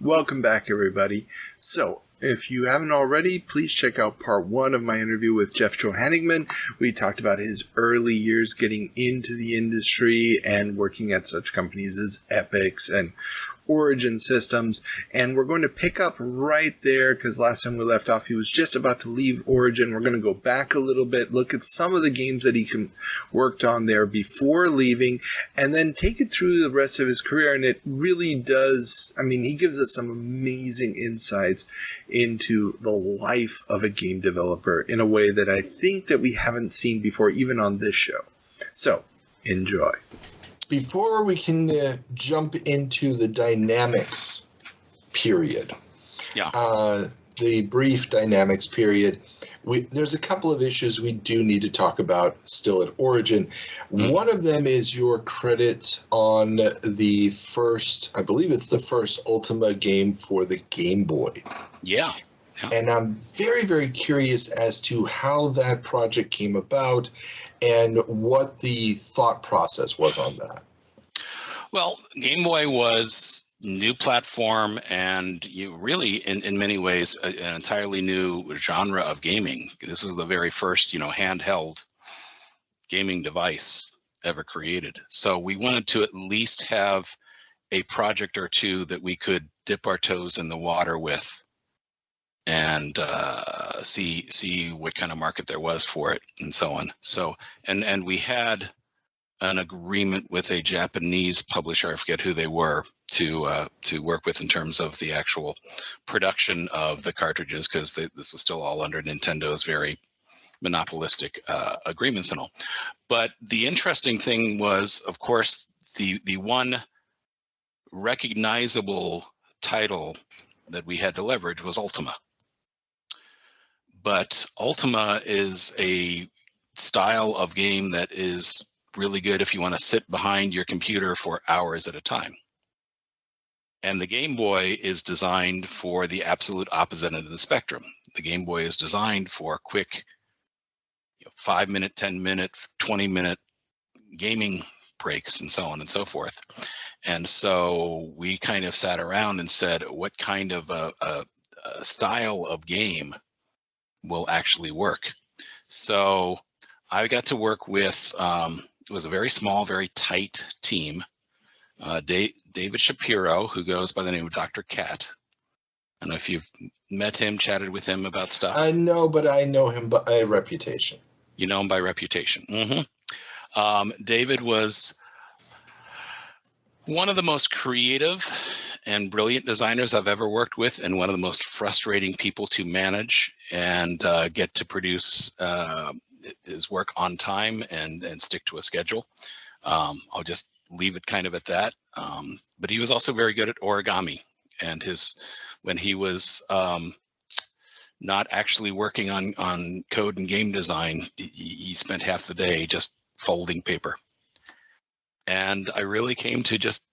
Welcome back, everybody. So, if you haven't already, please check out part 1 of my interview with Jeff Johannigman. We talked about his early years getting into the industry and working at such companies as Epyx and Origin Systems. And we're going to pick up right there because last time we left off, he was just about to leave Origin. We're going to go back a little bit, look at some of the games that he worked on there before leaving, and then take it through the rest of his career. And it really does, he gives us some amazing insights into the life of a game developer in a way that I think that we haven't seen before, even on this show. So, enjoy. Before we can jump into the Dynamix period, the brief Dynamix period, there's a couple of issues we do need to talk about still at Origin. One of them is your credit on the first, I believe it's the first Ultima game for the Game Boy. Yeah. And I'm very, very curious as to how that project came about and what the thought process was on that. Well, Game Boy was new platform and you really, in many ways, an entirely new genre of gaming. This was the very first, handheld gaming device ever created. So we wanted to at least have a project or two that we could dip our toes in the water with and see what kind of market there was for it and so on. So, and we had an agreement with a Japanese publisher, I forget who they were, to work with in terms of the actual production of the cartridges, because this was still all under Nintendo's very monopolistic agreements and all. But the interesting thing was, of course, the one recognizable title that we had to leverage was Ultima. But Ultima is a style of game that is really good if you want to sit behind your computer for hours at a time. And the Game Boy is designed for the absolute opposite end of the spectrum. The Game Boy is designed for quick 5-minute, 10-minute, 20-minute gaming breaks and so on and so forth. And so we kind of sat around and said, what kind of a style of game will actually work? So I got to work with, it was a very small, very tight team. David Shapiro, who goes by the name of Dr. Cat. I don't know if you've met him, chatted with him about stuff. I know, but I know him by reputation. You know him by reputation. David was one of the most creative and brilliant designers I've ever worked with, and one of the most frustrating people to manage and get to produce his work on time and stick to a schedule. I'll just leave it kind of at that. But he was also very good at origami, and when he was not actually working on code and game design, he spent half the day just folding paper. And I really came to just,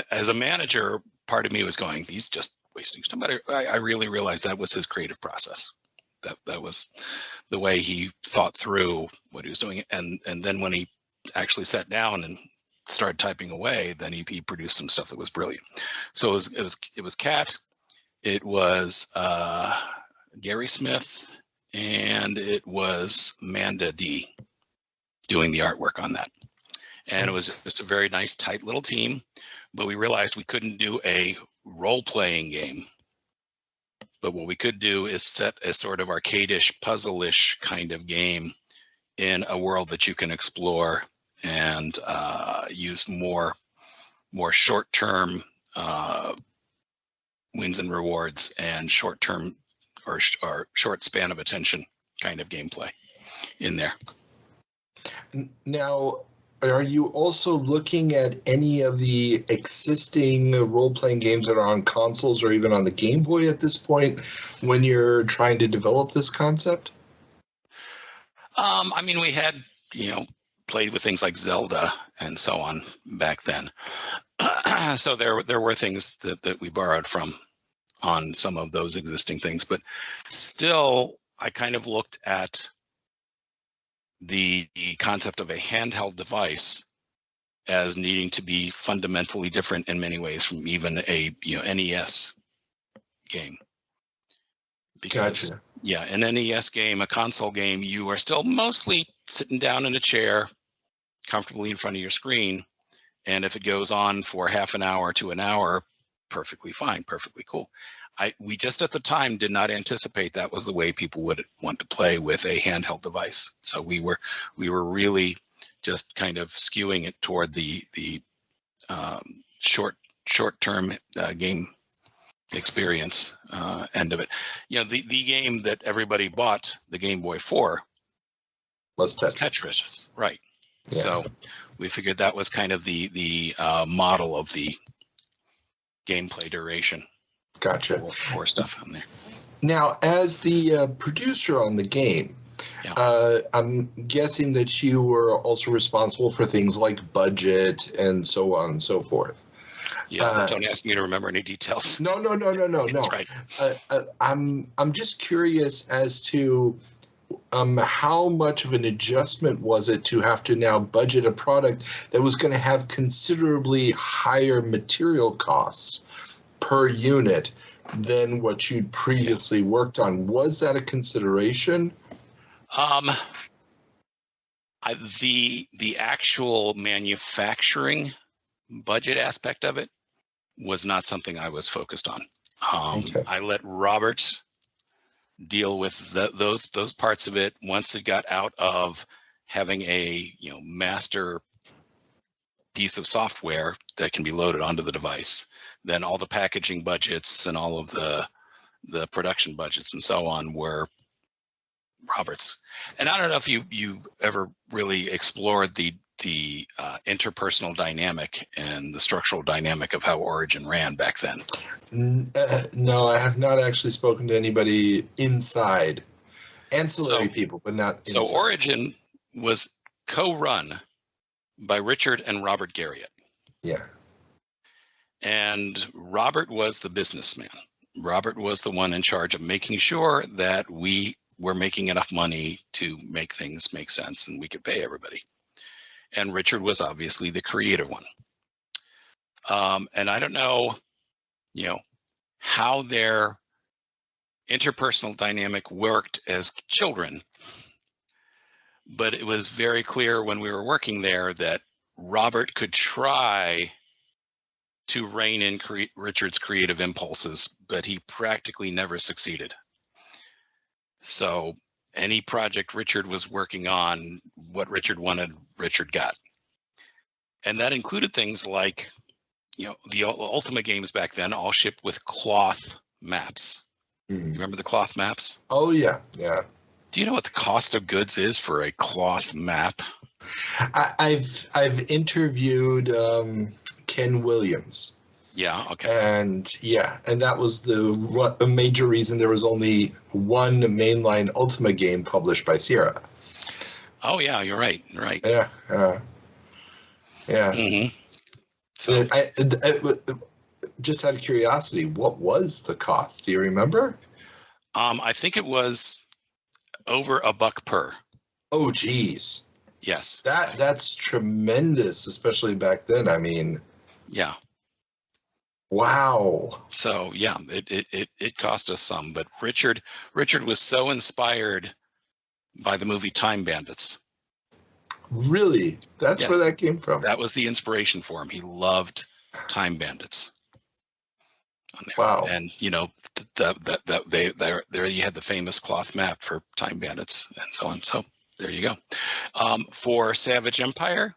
as a manager, part of me was going, he's just wasting time. But I really realized that was his creative process. That was the way he thought through what he was doing. And then when he actually sat down and started typing away, then he produced some stuff that was brilliant. So it was Cat, it was Gary Smith, and it was Amanda D doing the artwork on that. And it was just a very nice, tight little team, but we realized we couldn't do a role-playing game. But what we could do is set a sort of arcade-ish, puzzle-ish kind of game in a world that you can explore and use more short-term wins and rewards and short-term or short span of attention kind of gameplay in there. Now, are you also looking at any of the existing role-playing games that are on consoles or even on the Game Boy at this point when you're trying to develop this concept? We had, played with things like Zelda and so on back then. So there were things that we borrowed from on some of those existing things, but still I kind of looked at the concept of a handheld device as needing to be fundamentally different in many ways from even a NES game. Because, Gotcha. yeah, an NES game, a console game, you are still mostly sitting down in a chair, comfortably in front of your screen. And if it goes on for half an hour to an hour, perfectly fine, perfectly cool. We just at the time did not anticipate that was the way people would want to play with a handheld device. So we were really just kind of skewing it toward the short-term game experience end of it. The game that everybody bought, the Game Boy for, was Tetris, right? Yeah. So we figured that was kind of the model of the gameplay duration. Gotcha. For stuff on there. Now, as the producer on the game, I'm guessing that you were also responsible for things like budget and so on and so forth. Yeah, don't ask me to remember any details. No. That's right. I'm just curious as to how much of an adjustment was it to have to now budget a product that was going to have considerably higher material costs per unit than what you'd previously worked on. Was that a consideration? The actual manufacturing budget aspect of it was not something I was focused on. I let Robert deal with those parts of it once it got out of having a master piece of software that can be loaded onto the device. Then all the packaging budgets and all of the production budgets and so on were Robert's. And I don't know if you ever really explored the interpersonal dynamic and the structural dynamic of how Origin ran back then. No, I have not actually spoken to anybody inside. Ancillary people, but not inside. So Origin was co-run by Richard and Robert Garriott. Yeah. And Robert was the businessman. Robert was the one in charge of making sure that we were making enough money to make things make sense and we could pay everybody. And Richard was obviously the creative one. And I don't know, how their interpersonal dynamic worked as children, but it was very clear when we were working there that Robert could try to rein in Richard's creative impulses, but he practically never succeeded. So any project Richard was working on, what Richard wanted, Richard got. And that included things like, the Ultima games back then all shipped with cloth maps. You remember the cloth maps? Oh, yeah. Do you know what the cost of goods is for a cloth map? I've interviewed Ken Williams. Yeah, okay. And that was the major reason there was only one mainline Ultima game published by Sierra. Oh, yeah, you're right. Yeah. Mm-hmm. So I just out of curiosity, what was the cost? Do you remember? I think it was over $1 per. Oh, geez. Yes. That's tremendous, especially back then. I mean. Yeah. Wow. So yeah, it cost us some, but Richard was so inspired by the movie Time Bandits. Really? That's where that came from. That was the inspiration for him. He loved Time Bandits. Wow. And there you had the famous cloth map for Time Bandits and so on. So there you go. For Savage Empire,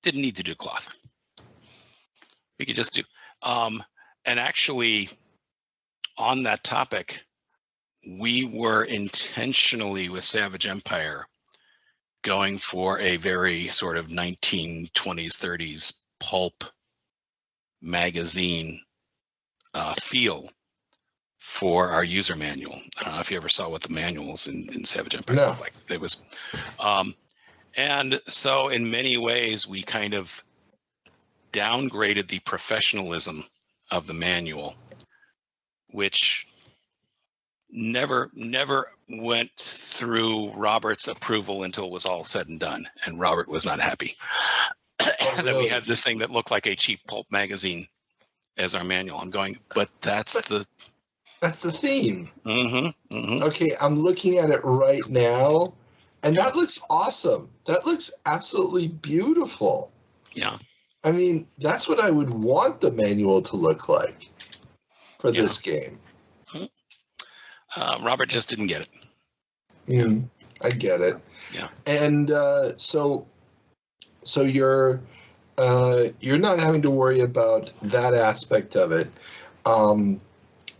didn't need to do cloth. We could just do. And actually, on that topic, we were intentionally with Savage Empire going for a very sort of 1920s, 30s pulp magazine feel for our user manual. I don't know if you ever saw what the manuals in Savage Empire looked like. It was, and so in many ways, we kind of downgraded the professionalism of the manual, which never went through Robert's approval until it was all said and done, and Robert was not happy. And then we had this thing that looked like a cheap pulp magazine as our manual. I'm going, but that's the theme. Mm-hmm, mm-hmm. Okay, I'm looking at it right now, and that looks awesome. That looks absolutely beautiful. Yeah. I mean, that's what I would want the manual to look like for this game. Robert just didn't get it. I get it. Yeah. And so you're not having to worry about that aspect of it. And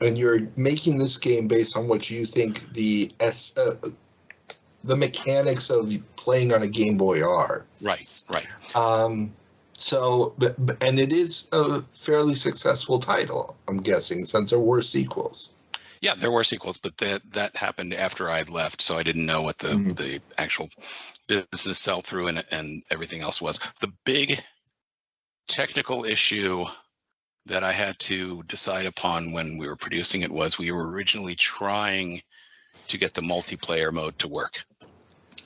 you're making this game based on what you think the mechanics of playing on a Game Boy are. Right. So, and it is a fairly successful title, I'm guessing, since there were sequels. Yeah, there were sequels, but that happened after I had left, so I didn't know what the actual business sell-through and everything else was. The big technical issue that I had to decide upon when we were producing it was we were originally trying to get the multiplayer mode to work.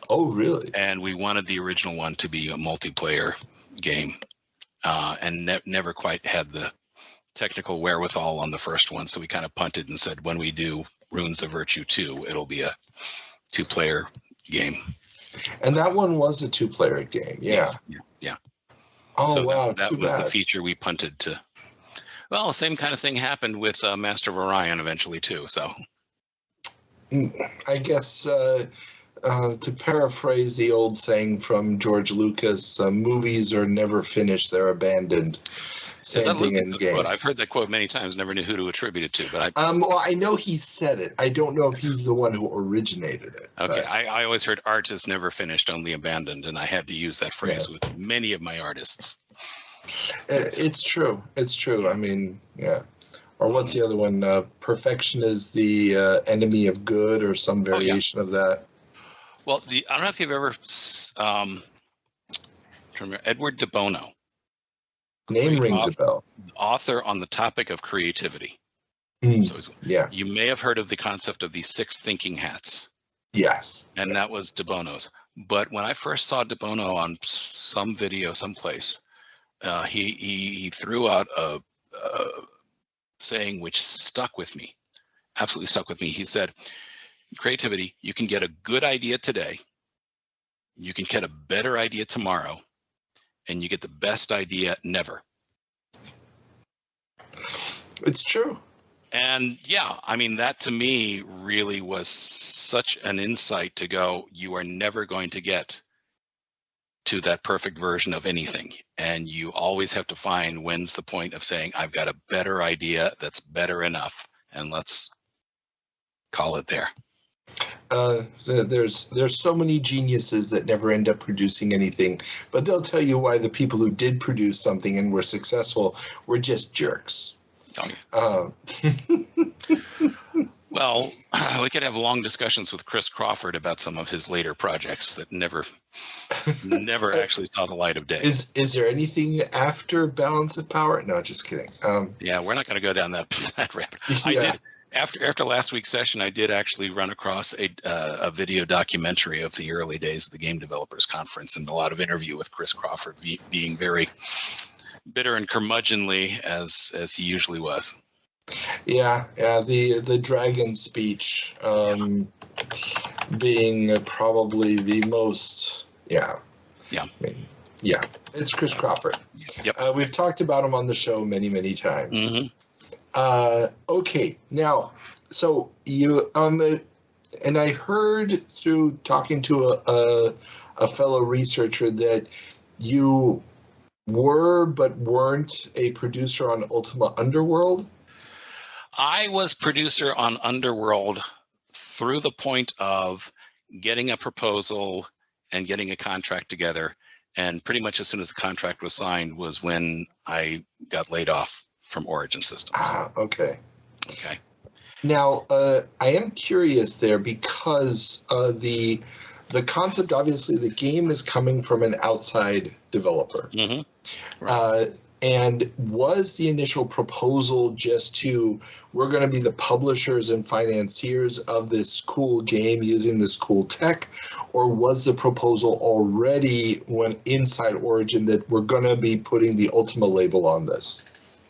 Oh, really? And we wanted the original one to be a multiplayer game, and never quite had the technical wherewithal on the first one, so we kind of punted and said, when we do Runes of Virtue 2, it'll be a 2-player game. And that one was a 2-player game, yeah. Yeah. Oh, so wow, that was the feature we punted to. Well, the same kind of thing happened with Master of Orion eventually, too, so. I guess, to paraphrase the old saying from George Lucas, movies are never finished, they're abandoned. Same thing in games. I've heard that quote many times, never knew who to attribute it to. But well, I know he said it. I don't know if he's the one who originated it. Okay, I always heard art is never finished, only abandoned, and I had to use that phrase with many of my artists. It's true. It's true. I mean, yeah. Or what's the other one? Perfection is the enemy of good, or some variation of that. Well, I don't know if you've ever Edward de Bono. Name rings a bell. Author on the topic of creativity. So you may have heard of the concept of the 6 thinking hats. Yes. And that was de Bono's. But when I first saw de Bono on some video someplace, he threw out a saying which stuck with me, absolutely stuck with me. He said, creativity, you can get a good idea today, you can get a better idea tomorrow, and you get the best idea never. It's true. And yeah, I mean, that to me really was such an insight to go, you are never going to get to that perfect version of anything. And you always have to find when's the point of saying, I've got a better idea that's better enough, and let's call it there. There's so many geniuses that never end up producing anything, but they'll tell you why the people who did produce something and were successful were just jerks. Well, we could have long discussions with Chris Crawford about some of his later projects that never actually saw the light of day. Is there anything after Balance of Power? No, just kidding. Yeah, we're not going to go down that rabbit. Yeah. After last week's session, I did actually run across a video documentary of the early days of the Game Developers Conference, and a lot of interview with Chris Crawford being very bitter and curmudgeonly as he usually was. Yeah. The dragon speech being probably the most. Yeah. It's Chris Crawford. Yep. We've talked about him on the show many, many times. Mm-hmm. Okay, now, so you and I heard through talking to a fellow researcher that you were but weren't a producer on Ultima Underworld. I was producer on Underworld through the point of getting a proposal and getting a contract together, and pretty much as soon as the contract was signed was when I got laid off from Origin Systems. Okay. Okay. Now, I am curious there because the concept, obviously, the game is coming from an outside developer. Mm-hmm. Right. And was the initial proposal just to, we're going to be the publishers and financiers of this cool game using this cool tech, or was the proposal already when inside Origin that we're going to be putting the Ultima label on this?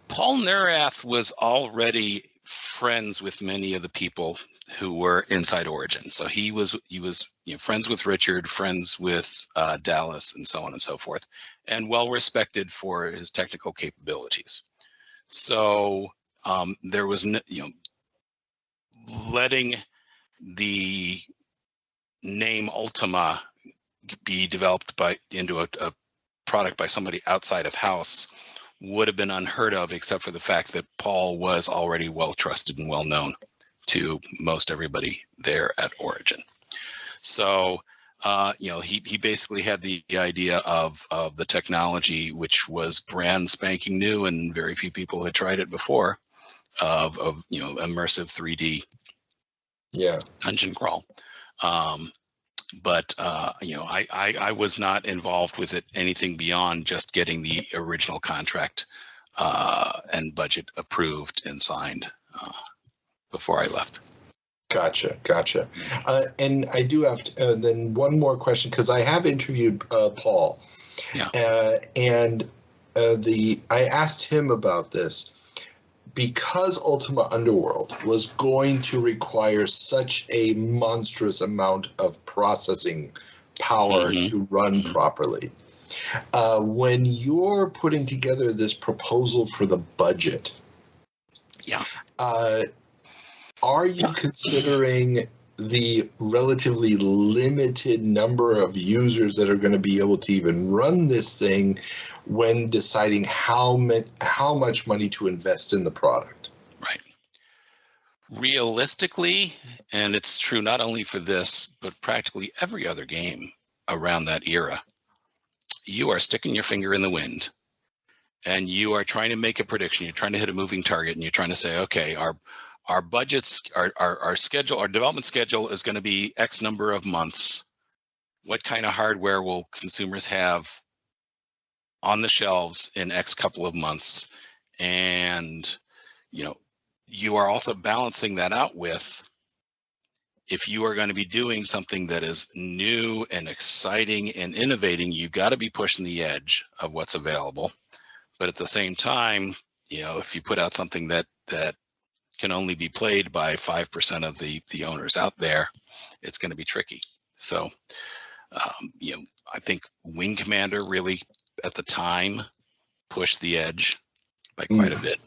Paul Neurath was already friends with many of the people who were inside Origin. So he was friends with Richard, friends with Dallas, and so on and so forth, and well respected for his technical capabilities. So there was letting the name Ultima be developed into a product by somebody outside of house would have been unheard of, except for the fact that Paul was already well trusted and well known to most everybody there at Origin. So, he basically had the idea of the technology, which was brand spanking new, and very few people had tried it before, of immersive 3D dungeon crawl. But I was not involved with it anything beyond just getting the original contract and budget approved and signed before I left. Gotcha. And I do have then one more question, because I have interviewed Paul. Yeah. And I asked him about this. Because Ultima Underworld was going to require such a monstrous amount of processing power to run properly, when you're putting together this proposal for the budget, are you considering the relatively limited number of users that are going to be able to even run this thing when deciding how much money to invest in the product? Right. Realistically, and it's true not only for this, but practically every other game around that era, you are sticking your finger in the wind and you are trying to make a prediction. You're trying to hit a moving target, and you're trying to say, okay, our budgets, our schedule, our development schedule is going to be X number of months. What kind of hardware will consumers have on the shelves in X couple of months? And, you are also balancing that out with, if you are going to be doing something that is new and exciting and innovating, you've got to be pushing the edge of what's available. But at the same time, if you put out something that can only be played by 5% of the owners out there, it's going to be tricky. So, I think Wing Commander really, at the time, pushed the edge by quite a bit.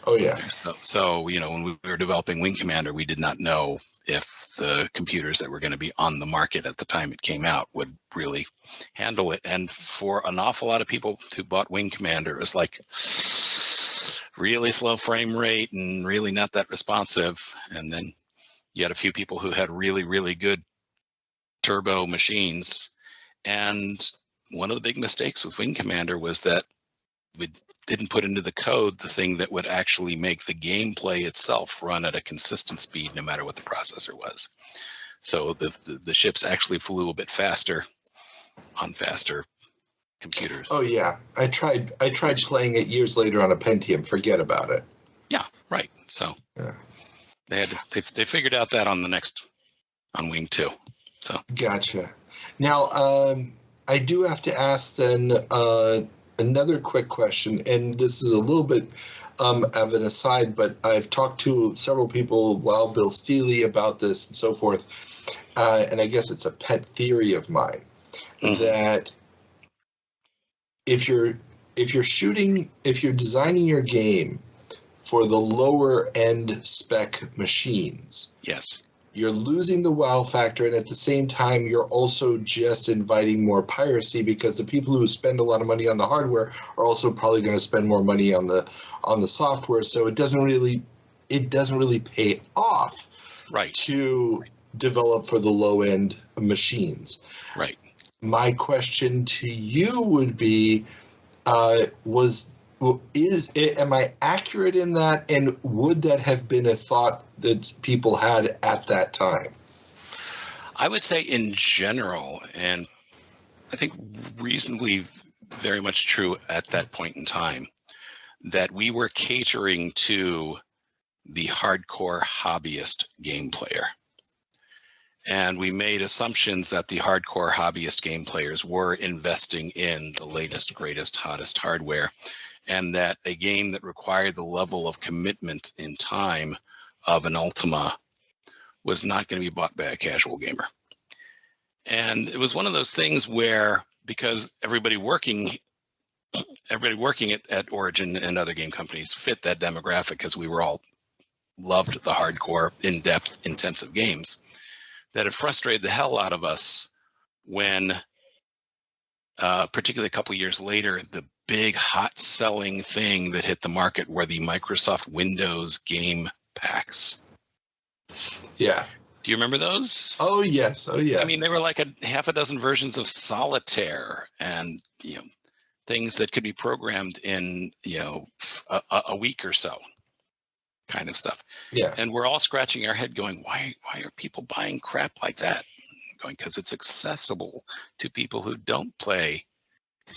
Oh, yeah. So, when we were developing Wing Commander, we did not know if the computers that were going to be on the market at the time it came out would really handle it. And for an awful lot of people who bought Wing Commander, it was like really slow frame rate and really not that responsive. And then you had a few people who had really, really good turbo machines. And one of the big mistakes with Wing Commander was that we didn't put into the code the thing that would actually make the gameplay itself run at a consistent speed no matter what the processor was. So the ships actually flew a bit faster on faster computers. Oh yeah, I tried playing it years later on a Pentium. Forget about it. Yeah, right. So they figured out that on Wing 2. So gotcha. Now I do have to ask then another quick question, and this is a little bit of an aside, but I've talked to several people, Wild Bill Steely, about this and so forth, and I guess it's a pet theory of mine that if you're designing your game for the lower end spec machines, yes, you're losing the wow factor, and at the same time you're also just inviting more piracy, because the people who spend a lot of money on the hardware are also probably going to spend more money on the software, so it doesn't really pay off to develop for the low end machines. Right. My question to you would be, am I accurate in that, and would that have been a thought that people had at that time? I would say in general, and I think reasonably very much true at that point in time, that we were catering to the hardcore hobbyist game player. And we made assumptions that the hardcore hobbyist game players were investing in the latest, greatest, hottest hardware, and that a game that required the level of commitment in time of an Ultima was not going to be bought by a casual gamer. And it was one of those things where, because everybody working at Origin and other game companies fit that demographic, because we were all loved the hardcore, in-depth, intensive games, that it frustrated the hell out of us when, particularly a couple years later, the big hot selling thing that hit the market were the Microsoft Windows game packs. Yeah. Do you remember those? Oh, yes. Oh, yes. I mean, they were like a half a dozen versions of Solitaire and, things that could be programmed in, a week or so, kind of stuff. Yeah. And we're all scratching our head going, why are people buying crap like that? Going, because it's accessible to people who don't play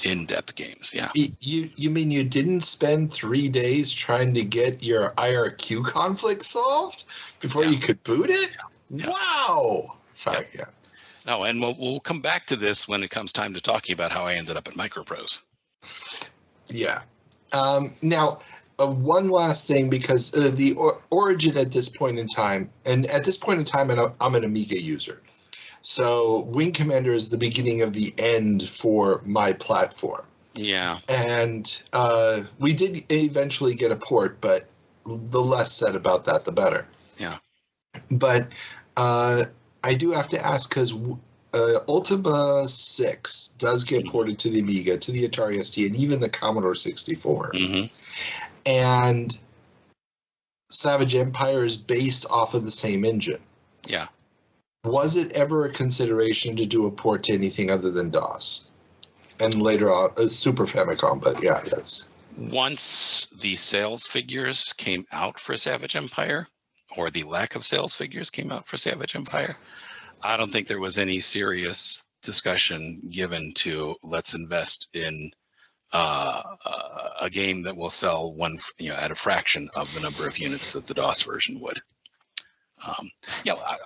in-depth games. Yeah. You mean you didn't spend 3 days trying to get your IRQ conflict solved before you could boot it? Yeah. Wow. Sorry. Yeah. No, and we'll come back to this when it comes time to talking about how I ended up at Microprose. Yeah. Now, one last thing, because the Origin at this point in time, and at this point in time, I'm an Amiga user. So Wing Commander is the beginning of the end for my platform. Yeah. And we did eventually get a port, but the less said about that, the better. Yeah. But I do have to ask, because Ultima 6 does get ported to the Amiga, to the Atari ST, and even the Commodore 64. Mm-hmm. And Savage Empire is based off of the same engine. Yeah. Was it ever a consideration to do a port to anything other than DOS? And later on, Super Famicom, but yeah, that's... Once the sales figures came out for Savage Empire, or the lack of sales figures came out for Savage Empire, I don't think there was any serious discussion given to let's invest in a game that will sell one, at a fraction of the number of units that the DOS version would.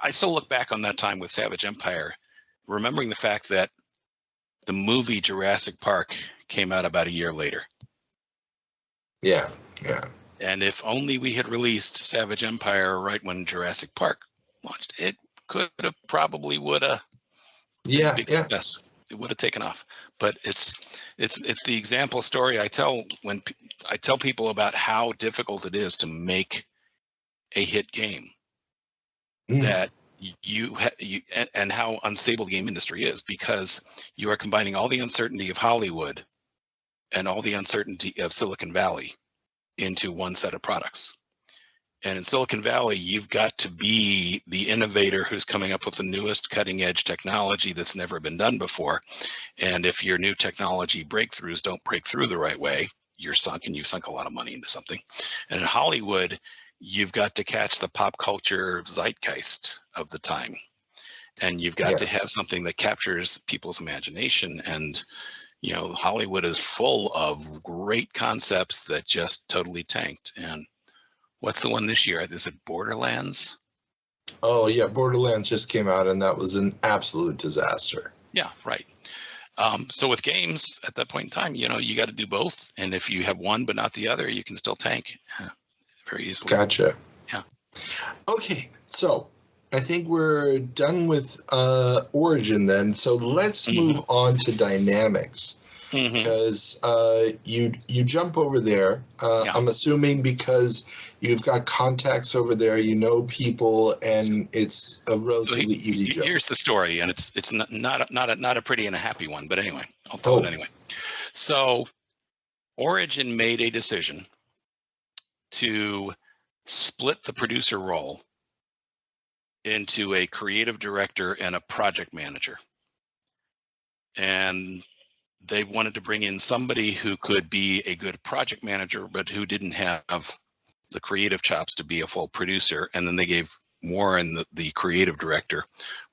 I still look back on that time with Savage Empire, remembering the fact that the movie Jurassic Park came out about a year later. Yeah, yeah. And if only we had released Savage Empire right when Jurassic Park launched, it could have would have been a big success. It would have taken off. But it's the example story I tell when I tell people about how difficult it is to make a hit game. That you and how unstable the game industry is, because you are combining all the uncertainty of Hollywood and all the uncertainty of Silicon Valley into one set of products. And in Silicon Valley, you've got to be the innovator who's coming up with the newest cutting edge technology that's never been done before. And if your new technology breakthroughs don't break through the right way, you're sunk, and you've sunk a lot of money into something. And in Hollywood, you've got to catch the pop culture zeitgeist of the time. And you've got to have something that captures people's imagination. And, Hollywood is full of great concepts that just totally tanked. And what's the one this year? Is it Borderlands? Oh, yeah. Borderlands just came out, and that was an absolute disaster. Yeah, right. So with games at that point in time, you got to do both. And if you have one but not the other, you can still tank very easily. Gotcha. Yeah. Okay, so I think we're done with Origin then. So let's move on to Dynamix. Because you jump over there. I'm assuming because you've got contacts over there, people, and it's a relatively easy jump. Here's the story, and it's not a pretty and a happy one, but anyway, I'll tell it anyway. So Origin made a decision to split the producer role into a creative director and a project manager. And they wanted to bring in somebody who could be a good project manager, but who didn't have the creative chops to be a full producer. And then they gave Warren the creative director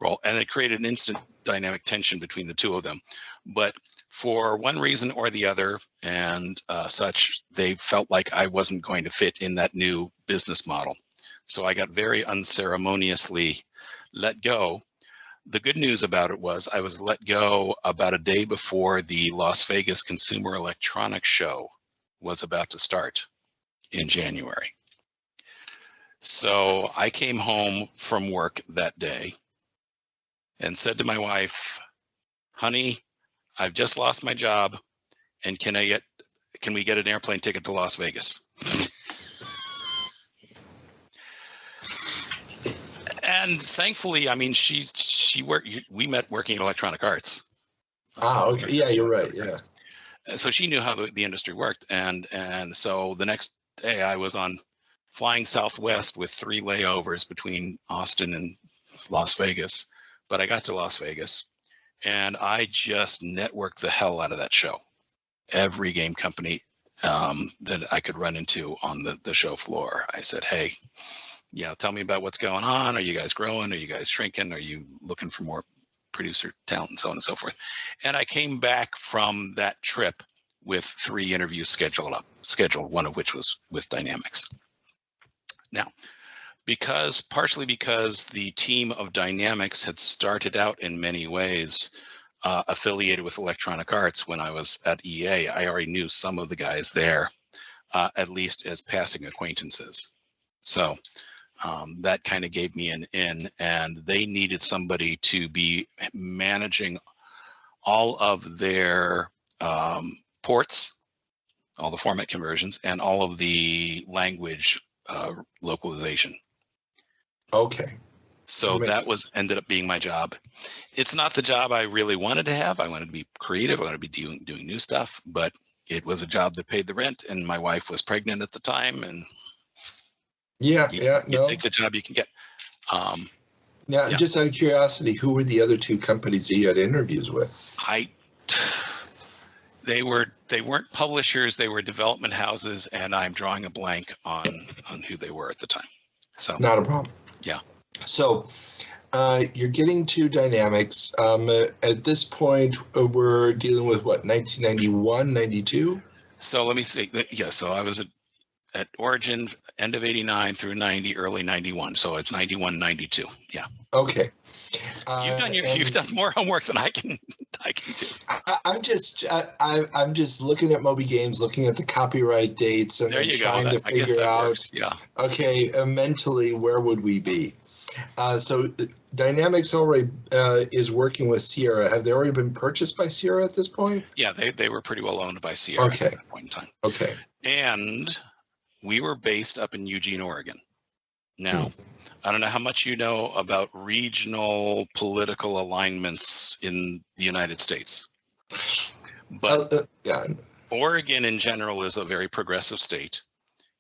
role, and it created an instant dynamic tension between the two of them. But for one reason or the other and such, they felt like I wasn't going to fit in that new business model. So I got very unceremoniously let go. The good news about it was I was let go about a day before the Las Vegas Consumer Electronics Show was about to start in January. So I came home from work that day and said to my wife, honey, I've just lost my job, and can we get an airplane ticket to Las Vegas? And thankfully, I mean, we met working in electronic arts. Okay. Yeah, you're right. Yeah. So she knew how the industry worked. And so the next day I was flying Southwest with 3 layovers between Austin and Las Vegas. But I got to Las Vegas and I just networked the hell out of that show. Every game company that I could run into on the show floor. I said, hey, tell me about what's going on. Are you guys growing? Are you guys shrinking? Are you looking for more producer talent and so on and so forth? And I came back from that trip with 3 interviews scheduled, one of which was with Dynamix. Now, partially because the team of Dynamix had started out in many ways affiliated with Electronic Arts when I was at EA, I already knew some of the guys there, at least as passing acquaintances. So that kind of gave me an in, and they needed somebody to be managing all of their ports, all the format conversions, and all of the language localization. Okay. So that ended up being my job. It's not the job I really wanted to have. I wanted to be creative. I wanted to be doing new stuff, but it was a job that paid the rent, and my wife was pregnant at the time, and you take the job you can get. Just out of curiosity, who were the other 2 companies that you had interviews with? They weren't publishers, they were development houses, and I'm drawing a blank on who they were at the time. So not a problem. Yeah. So you're getting to Dynamix. At this point, we're dealing with what, 1991, 92? So let me see. Yeah, so I was at Origin end of 89 through 90, early 91. So it's 91, 92. Yeah. Okay. You've done more homework than I can do. I'm just looking at Moby Games, looking at the copyright dates, and trying to figure out. Works. Yeah. Okay, mentally, where would we be? So Dynamix already is working with Sierra. Have they already been purchased by Sierra at this point? Yeah, they were pretty well owned by Sierra at that point in time. Okay. And we were based up in Eugene, Oregon. Now, I don't know how much you know about regional political alignments in the United States, but Oregon in general is a very progressive state,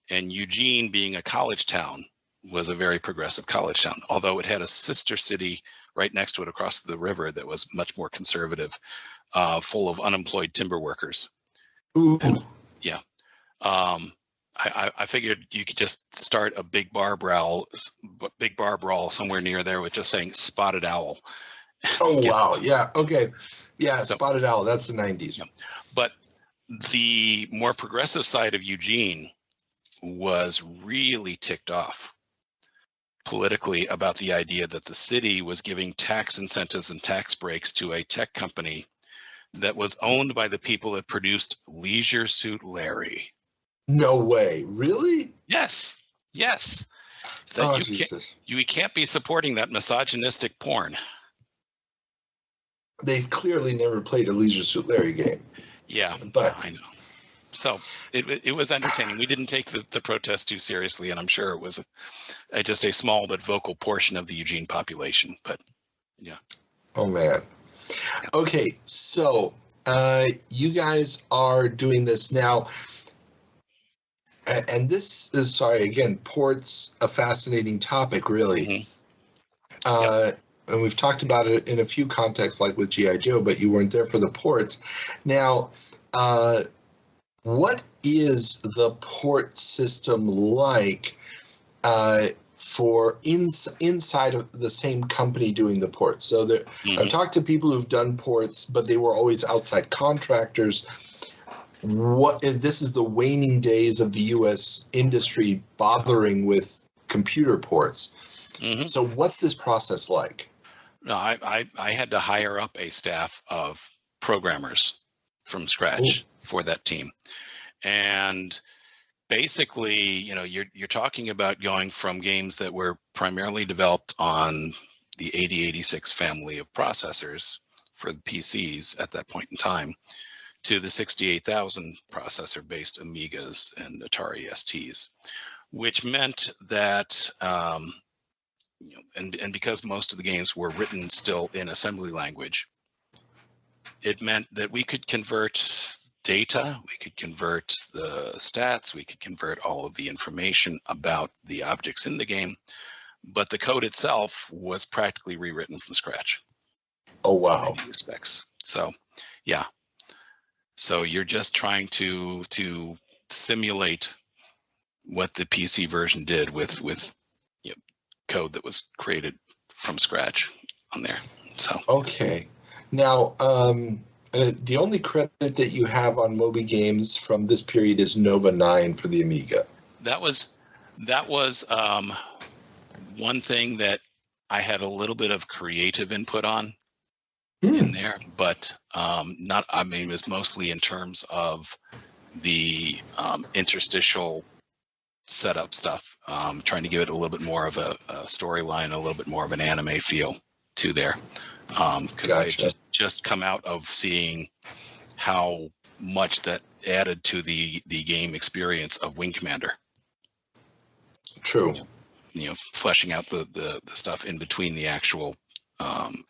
and Eugene, being a college town, was a very progressive college town, although it had a sister city right next to it across the river that was much more conservative, full of unemployed timber workers. Ooh. And, yeah. I figured you could just start a big bar brawl somewhere near there with just saying Spotted Owl. Oh, wow. Yeah. Okay. Yeah. So, Spotted Owl. That's the 90s. Yeah. But the more progressive side of Eugene was really ticked off politically about the idea that the city was giving tax incentives and tax breaks to a tech company that was owned by the people that produced Leisure Suit Larry. No way. Really? Yes. You can't be supporting that misogynistic porn. They've clearly never played a Leisure Suit Larry game. Yeah, but I know. So it was entertaining. We didn't take the protest too seriously, and I'm sure it was just a small but vocal portion of the Eugene population. But yeah. Oh man. Okay, so you guys are doing this now. And this is, port's a fascinating topic, really. Mm-hmm. And we've talked about it in a few contexts, like with G.I. Joe, but you weren't there for the ports. Now, what is the port system like for inside of the same company doing the ports. So I've talked to people who've done ports, but they were always outside contractors. This is the waning days of the U.S. industry bothering with computer ports. So what's this process like? No, I had to hire up a staff of programmers from scratch for that team. And basically, you're talking about going from games that were primarily developed on the 8086 family of processors for the PCs at that point in time to the 68,000 processor-based Amigas and Atari STs, which meant that, and because most of the games were written still in assembly language, it meant that we could convert data, we could convert the stats, we could convert all of the information about the objects in the game, but the code itself was practically rewritten from scratch. Oh, wow. In many respects. So, yeah. So you're just trying to simulate what the PC version did with code that was created from scratch on there. So okay. Now, the only credit that you have on Moby Games from this period is Nova 9 for the Amiga. That was one thing that I had a little bit of creative input on in there, but it was mostly in terms of the interstitial setup stuff, trying to give it a little bit more of a storyline, a little bit more of an anime feel to there. Because I had just come out of seeing how much that added to the game experience of Wing Commander. True. Fleshing out the stuff in between the actual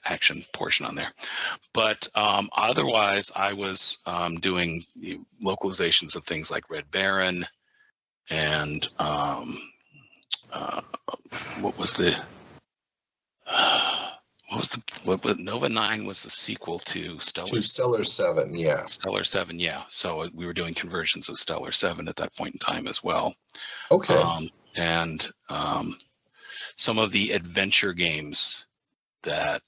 action portion on there. But otherwise, I was doing localizations of things like Red Baron and Nova 9 was the sequel to Stellar. To Stellar 7, yeah. Stellar 7, yeah. So we were doing conversions of Stellar 7 at that point in time as well. Okay. And some of the adventure games that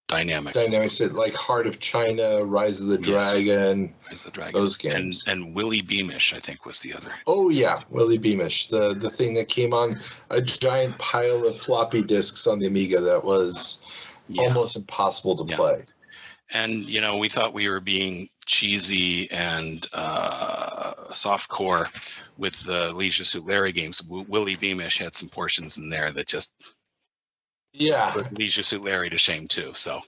Dynamix, like Heart of China, Rise of the Dragon. Rise of the Dragon. Those games. And Willy Beamish, I think, was the other. Oh, yeah, Willy Beamish. The thing that came on a giant pile of floppy disks on the Amiga that was almost impossible to play. And, we thought we were being cheesy and softcore with the Leisure Suit Larry games. Willy Beamish had some portions in there that just put Leisure Suit Larry to shame too. So,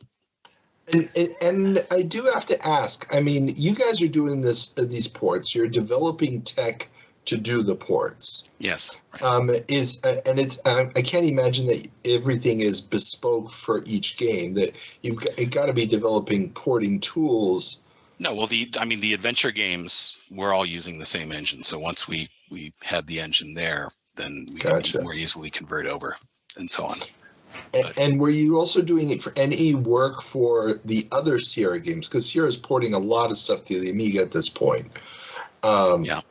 and I do have to ask. I mean, you guys are doing these ports. You're developing tech to do the ports. Yes. Right. I can't imagine that everything is bespoke for each game. That you've got to be developing porting tools. No, well, the adventure games, we're all using the same engine. So once we had the engine there, then we could more easily convert over and so on. And were you also doing it for any work for the other Sierra games? Because Sierra's porting a lot of stuff to the Amiga at this point. Yeah.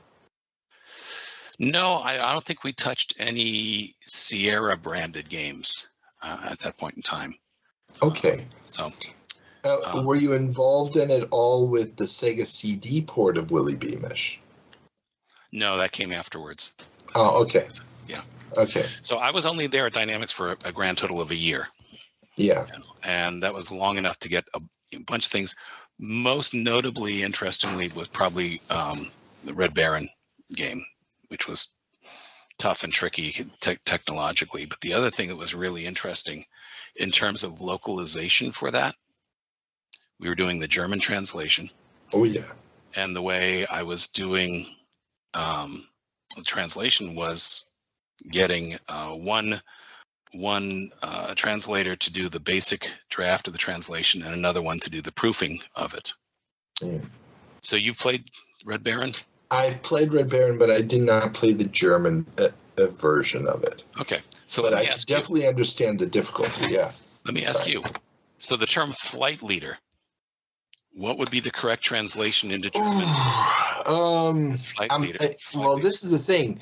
No, I don't think we touched any Sierra branded games at that point in time. Okay. Were you involved in it all with the Sega CD port of Willy Beamish? No, that came afterwards. Oh, okay. Yeah. Okay. So I was only there at Dynamix for a grand total of a year. Yeah. And that was long enough to get a bunch of things. Most notably, interestingly, was probably the Red Baron game, which was tough and tricky technologically. But the other thing that was really interesting in terms of localization for that, we were doing the German translation. Oh, yeah. And the way I was doing the translation was getting one translator to do the basic draft of the translation and another one to do the proofing of it. Mm. So you played Red Baron? I've played Red Baron, but I did not play the German version of it. Okay. So but I definitely understand the difficulty, yeah. Let me ask you. So the term flight leader, what would be the correct translation into German? Flight leader. Well, this is the thing.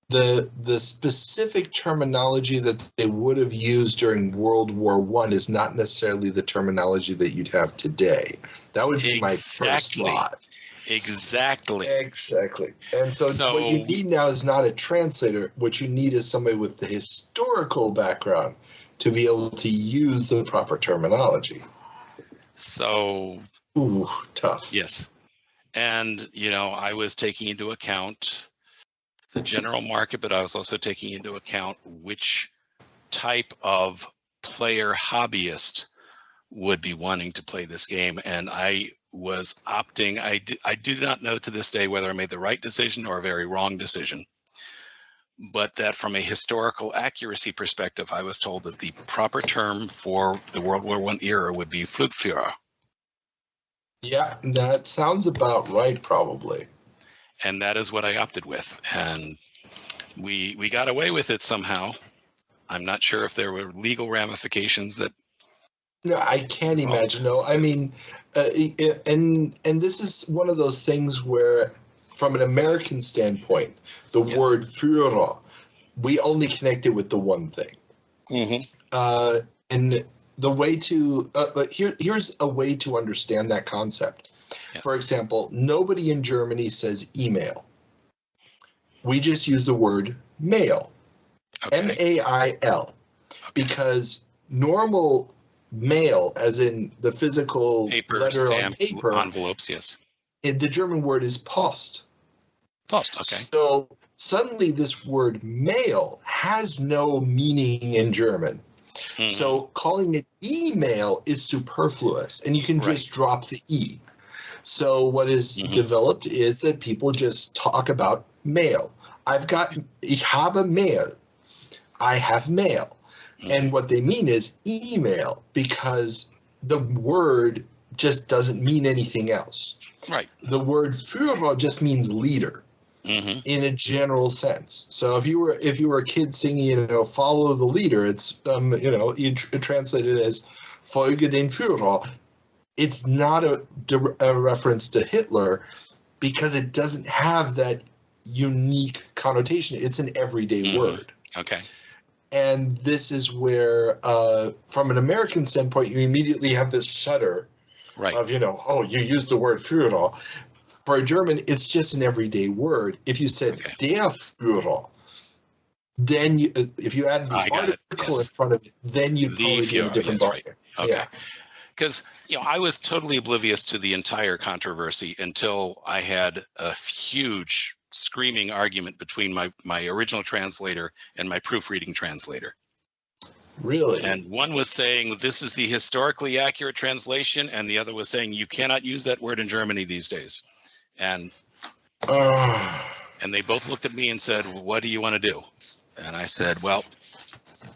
the specific terminology that they would have used during World War I is not necessarily the terminology that you'd have today. That would be my first thought. Exactly. And so what you need now is not a translator. What you need is somebody with the historical background to be able to use the proper terminology. So, ooh, tough. Yes. And, I was taking into account the general market, but I was also taking into account which type of player hobbyist would be wanting to play this game. And I was opting, I do not know to this day whether I made the right decision or a very wrong decision, but that from a historical accuracy perspective, I was told that the proper term for the World War I era would be Flugführer. Yeah, that sounds about right, probably. And that is what I opted with. And we got away with it somehow. I'm not sure if there were legal ramifications that... No, I can't imagine. No, I mean, and this is one of those things where, from an American standpoint, the word Führer, we only connect it with the one thing. Mm-hmm. And the way to here's a way to understand that concept. Yes. For example, nobody in Germany says email. We just use the word mail, M-A-I-L, because normal mail, as in the physical paper, letter stamp, on paper, envelopes, yes. The German word is Post. Post, okay. So suddenly this word mail has no meaning in German. Mm-hmm. So calling it email is superfluous, and you can just drop the E. So what is developed is that people just talk about mail. Ich habe Mail. I have mail. Mm-hmm. And what they mean is email, because the word just doesn't mean anything else. Right. The word Führer just means leader. Mm-hmm. In a general sense. So if you were a kid singing, follow the leader, it's you translate it as Folge den Führer. It's not a reference to Hitler because it doesn't have that unique connotation. It's an everyday word. Okay. And this is where, from an American standpoint, you immediately have this shudder of, you use the word Führer. For a German, it's just an everyday word. If you said der Führer, then if you added the article in front of it, then you'd probably be in a different ballgame. Right. Okay. Yeah. Because I was totally oblivious to the entire controversy until I had a huge screaming argument between my original translator and my proofreading translator. Really? And one was saying this is the historically accurate translation, and the other was saying you cannot use that word in Germany these days. And they both looked at me and said, what do you want to do? And I said, well,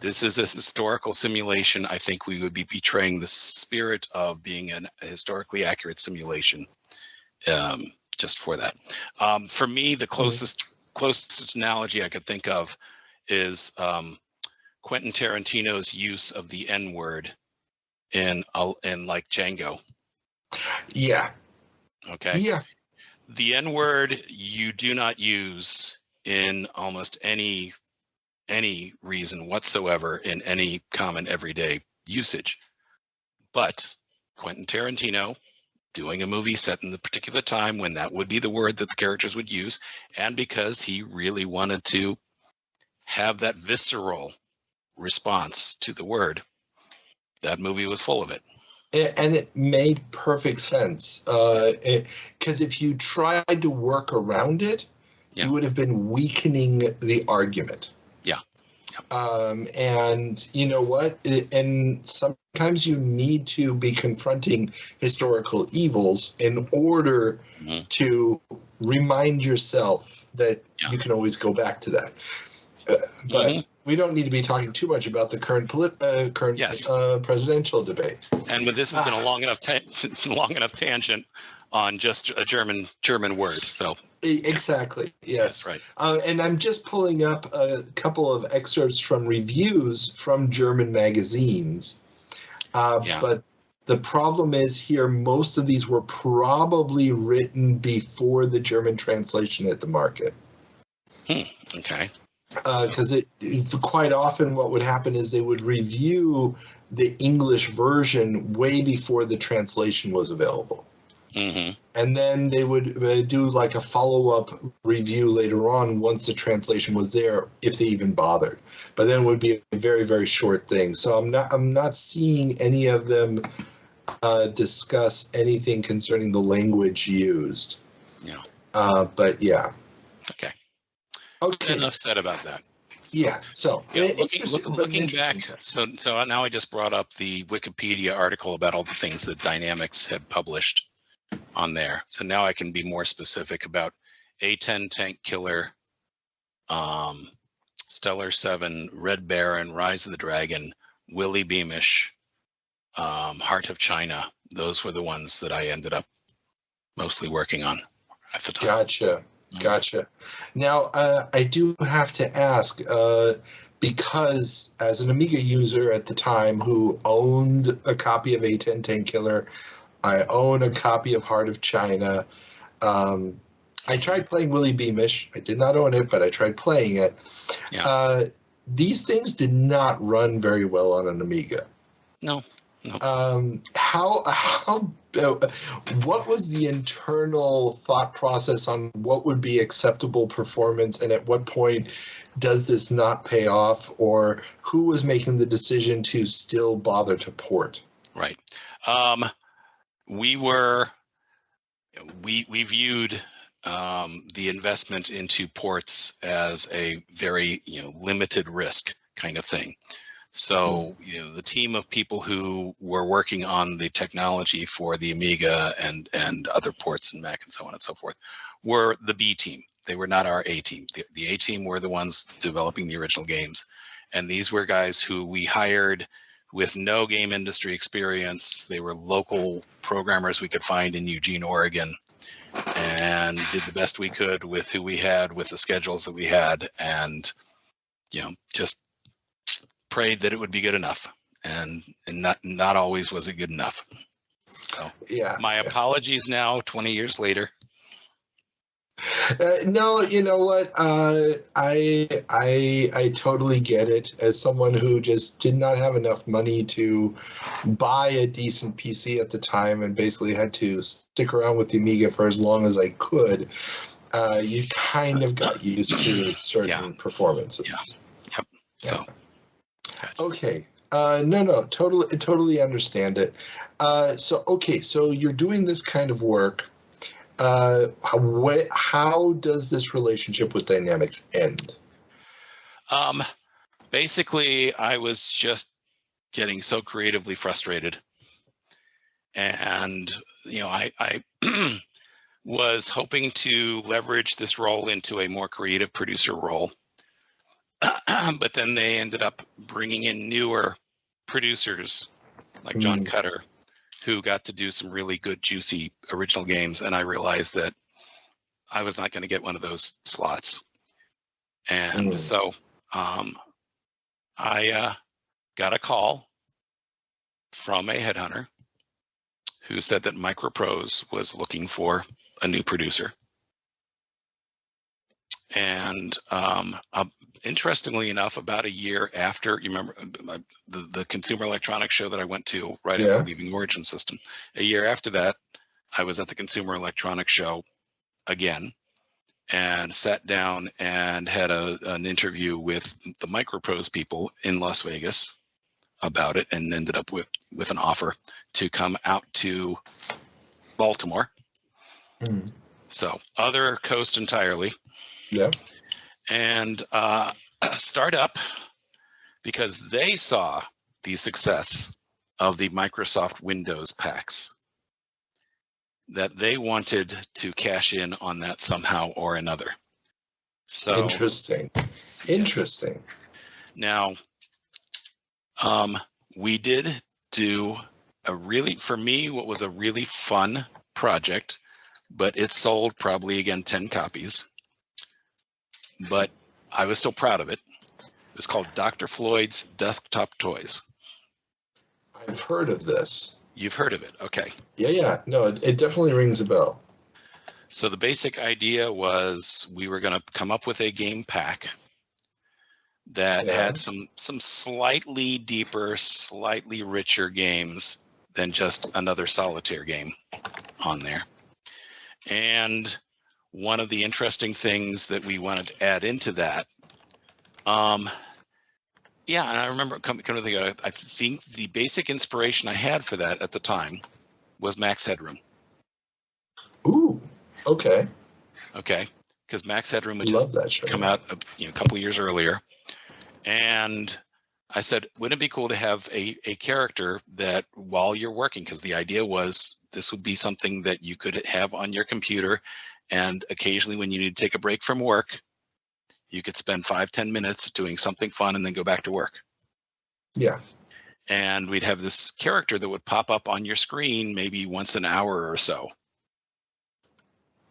this is a historical simulation. I think we would be betraying the spirit of being a historically accurate simulation just for that. For me, the closest analogy I could think of is Quentin Tarantino's use of the N-word in like Django. Yeah. Okay. Yeah. The N-word you do not use in almost any reason whatsoever in any common everyday usage. But Quentin Tarantino, doing a movie set in the particular time when that would be the word that the characters would use, and because he really wanted to have that visceral response to the word, that movie was full of it. And it made perfect sense, because if you tried to work around it, you would have been weakening the argument. Yeah. And you know what? And sometimes you need to be confronting historical evils in order to remind yourself that you can always go back to that. But we don't need to be talking too much about the current presidential debate. And this has been a long enough tangent on just a German word. So exactly, yes, right. And I'm just pulling up a couple of excerpts from reviews from German magazines. But the problem is here, most of these were probably written before the German translation hit the market. Okay. Because quite often what would happen is they would review the English version way before the translation was available. Mm-hmm. And then they would do like a follow-up review later on once the translation was there, if they even bothered. But then it would be a very, very short thing. So I'm not seeing any of them discuss anything concerning the language used. Yeah. But yeah. Okay. Okay. Enough said about that. Yeah. So looking back, so now I just brought up the Wikipedia article about all the things that Dynamix had published on there. So now I can be more specific about A10 Tank Killer, Stellar 7, Red Baron, Rise of the Dragon, Willy Beamish, Heart of China. Those were the ones that I ended up mostly working on at the time. Gotcha. Now, I do have to ask, because as an Amiga user at the time who owned a copy of A10 Tank Killer, I own a copy of Heart of China. I tried playing Willy Beamish. I did not own it, but I tried playing it. Yeah. These things did not run very well on an Amiga. No. What was the internal thought process on what would be acceptable performance, and at what point does this not pay off, or who was making the decision to still bother to port? Right. We viewed the investment into ports as a very limited risk kind of thing. So the team of people who were working on the technology for the Amiga and other ports and Mac and so on and so forth were the B team. They were not our A team. The A team were the ones developing the original games, and these were guys who we hired with no game industry experience. They were local programmers we could find in Eugene, Oregon, and did the best we could with who we had, with the schedules that we had, and just prayed that it would be good enough, and not always was it good enough. So my apologies now, 20 years later. No, you know what? I totally get it. As someone who just did not have enough money to buy a decent PC at the time, and basically had to stick around with the Amiga for as long as I could, you kind of got used to certain performances. Yeah. Yep. So. Okay. No, totally understand it. So you're doing this kind of work. How does this relationship with Dynamix end? Basically, I was just getting so creatively frustrated, and I was hoping to leverage this role into a more creative producer role. But then they ended up bringing in newer producers like John Cutter, who got to do some really good, juicy original games. And I realized that I was not going to get one of those slots. And so I got a call from a headhunter who said that Microprose was looking for a new producer. And interestingly enough, about a year after, you remember the Consumer Electronics show that I went to right after leaving Origin System. A year after that, I was at the Consumer Electronics show again, and sat down and had an interview with the Microprose people in Las Vegas about it, and ended up with an offer to come out to Baltimore. So other coast entirely. Yeah. And start up, because they saw the success of the Microsoft Windows packs, that they wanted to cash in on that somehow or another. So interesting. Now, we did do what was a really fun project, but it sold probably, again, 10 copies. But I was still proud of it. It was called Dr. Floyd's Desktop Toys. I've heard of this. You've heard of it, okay. Yeah. No, it definitely rings a bell. So the basic idea was we were going to come up with a game pack that had some slightly deeper, slightly richer games than just another solitaire game on there. And one of the interesting things that we wanted to add into that, and I remember coming to think of it, I think the basic inspiration I had for that at the time was Max Headroom. Ooh, okay. Okay, because Max Headroom had just come out a couple of years earlier. And I said, wouldn't it be cool to have a character that while you're working, because the idea was this would be something that you could have on your computer, and occasionally when you need to take a break from work, you could spend 5-10 minutes doing something fun and then go back to work. Yeah. And we'd have this character that would pop up on your screen maybe once an hour or so.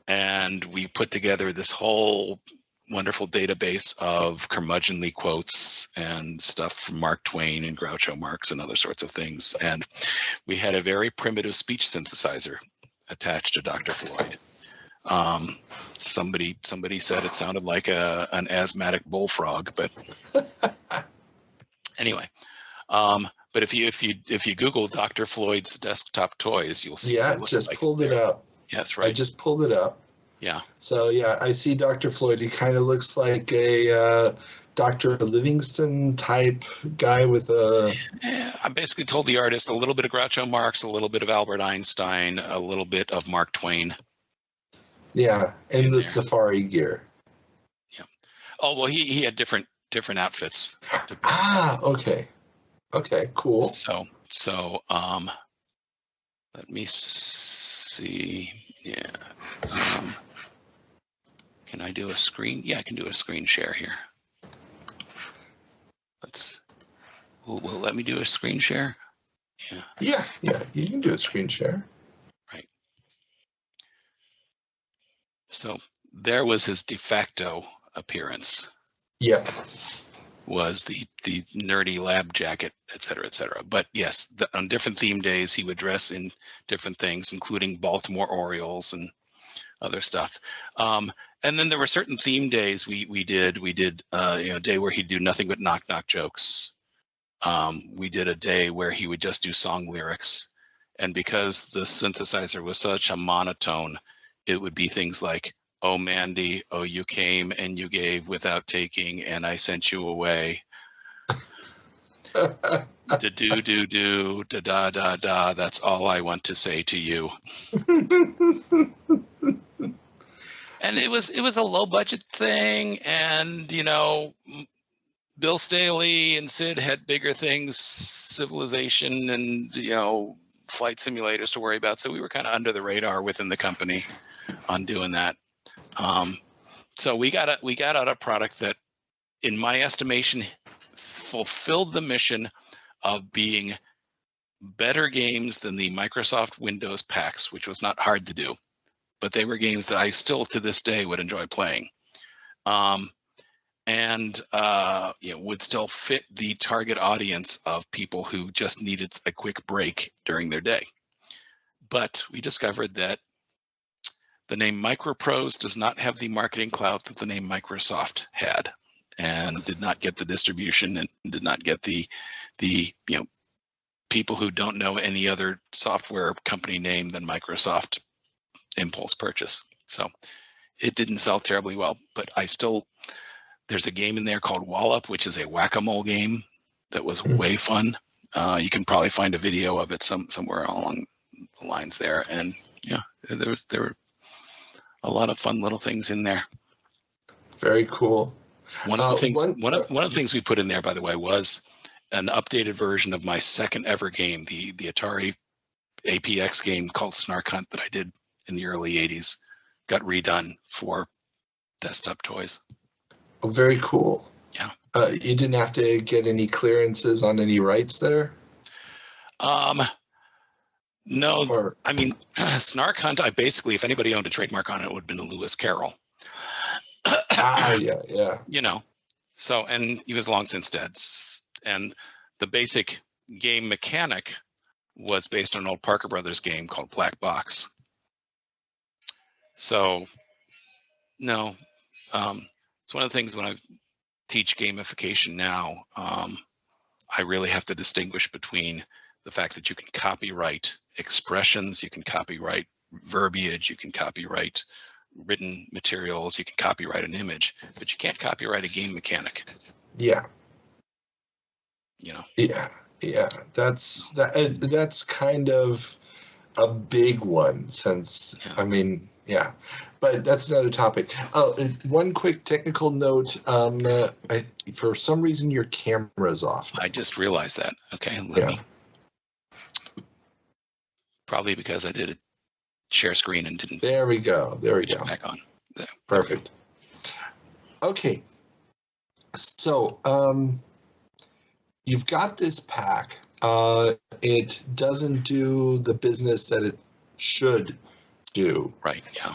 And we put together this whole wonderful database of curmudgeonly quotes and stuff from Mark Twain and Groucho Marx and other sorts of things. And we had a very primitive speech synthesizer attached to Dr. Floyd. Somebody said it sounded like an asthmatic bullfrog, but anyway. But if you Google Dr. Floyd's desktop toys, you'll see. Yeah, just pulled it up. Yes, right. I just pulled it up. Yeah. So yeah, I see Dr. Floyd. He kind of looks like a Dr. Livingston type guy with a. Yeah, I basically told the artist a little bit of Groucho Marx, a little bit of Albert Einstein, a little bit of Mark Twain. Yeah, and the safari gear. Yeah. Oh well, he had different outfits. Okay. Okay, cool. So let me see. Yeah. Can I do a screen? Yeah, I can do a screen share here. Will let me do a screen share? Yeah. Yeah, you can do a screen share. Right. So there was his de facto appearance. Yeah. Was the nerdy lab jacket, et cetera, et cetera. But yes, on different theme days, he would dress in different things, including Baltimore Orioles and other stuff. And then there were certain theme days we did a day where he'd do nothing but knock jokes. We did a day where he would just do song lyrics. And because the synthesizer was such a monotone, it would be things like, "Oh, Mandy, oh, you came and you gave without taking, and I sent you away. Da-do-do-do, da-da-da-da, that's all I want to say to you." And it was a low budget thing, and Bill Staley and Sid had bigger things, Civilization and flight simulators to worry about. So we were kind of under the radar within the company on doing that. So we got out a product that, in my estimation, fulfilled the mission of being better games than the Microsoft Windows packs, which was not hard to do, but they were games that I still to this day would enjoy playing, and would still fit the target audience of people who just needed a quick break during their day. But we discovered that the name Microprose does not have the marketing clout that the name Microsoft had, and did not get the distribution, and did not get the people who don't know any other software company name than Microsoft impulse purchase. So it didn't sell terribly well, but there's a game in there called Wallop, which is a whack-a-mole game that was way fun. You can probably find a video of it somewhere along the lines there. And there were a lot of fun little things in there. Very cool. One of the things we put in there, by the way, was an updated version of my second ever game, the Atari Epyx game called Snark Hunt that I did in the early 80s, got redone for desktop toys. Oh, very cool. Yeah. You didn't have to get any clearances on any rights there? No. I mean, Snark Hunt, if anybody owned a trademark on it, it would have been Lewis Carroll. Yeah. So, and he was long since dead. And the basic game mechanic was based on an old Parker Brothers game called Black Box. So no, it's one of the things when I teach gamification now, I really have to distinguish between the fact that you can copyright expressions, you can copyright verbiage, you can copyright written materials, you can copyright an image, but you can't copyright a game mechanic. Yeah. You know. Yeah. That's kind of a big one since, Yeah. I mean, yeah, but that's another topic. One quick technical note. For some reason, your camera's off. I just realized that. Okay, let me. Probably because I did a share screen and didn't. There we go. Back on. There. Perfect. Okay. So, you've got this pack. It doesn't do the business that it should do. Right, yeah.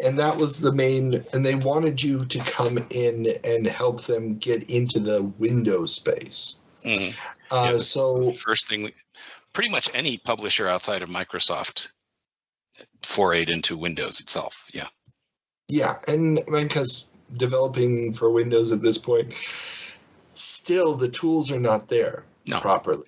And that was the main, and they wanted you to come in and help them get into the Windows space. Mm-hmm. So first thing, pretty much any publisher outside of Microsoft forayed into Windows itself, yeah. Yeah, and because developing for Windows at this point, still the tools are not there properly.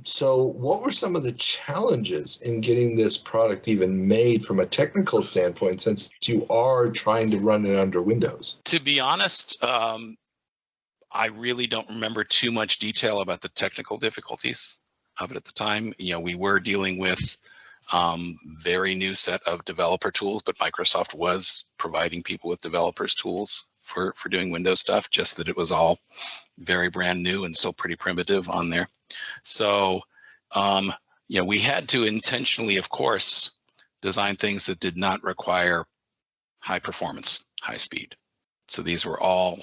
So what were some of the challenges in getting this product even made from a technical standpoint, since you are trying to run it under Windows? To be honest, I really don't remember too much detail about the technical difficulties of it at the time. You know, we were dealing with very new set of developer tools, but Microsoft was providing people with developers tools for doing Windows stuff, just that it was all very brand new and still pretty primitive on there. So, we had to intentionally, of course, design things that did not require high performance, high speed. So these were all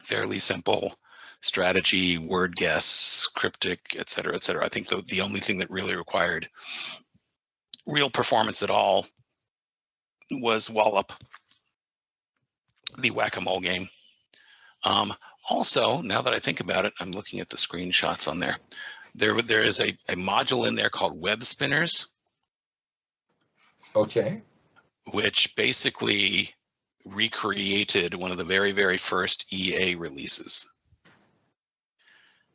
fairly simple strategy, word guess, cryptic, et cetera, et cetera. I think the only thing that really required real performance at all was Wallop, the whack-a-mole game. Also, now that I think about it, I'm looking at the screenshots on there. There is a module in there called Web Spinners. Okay. Which basically recreated one of the very, very first EA releases.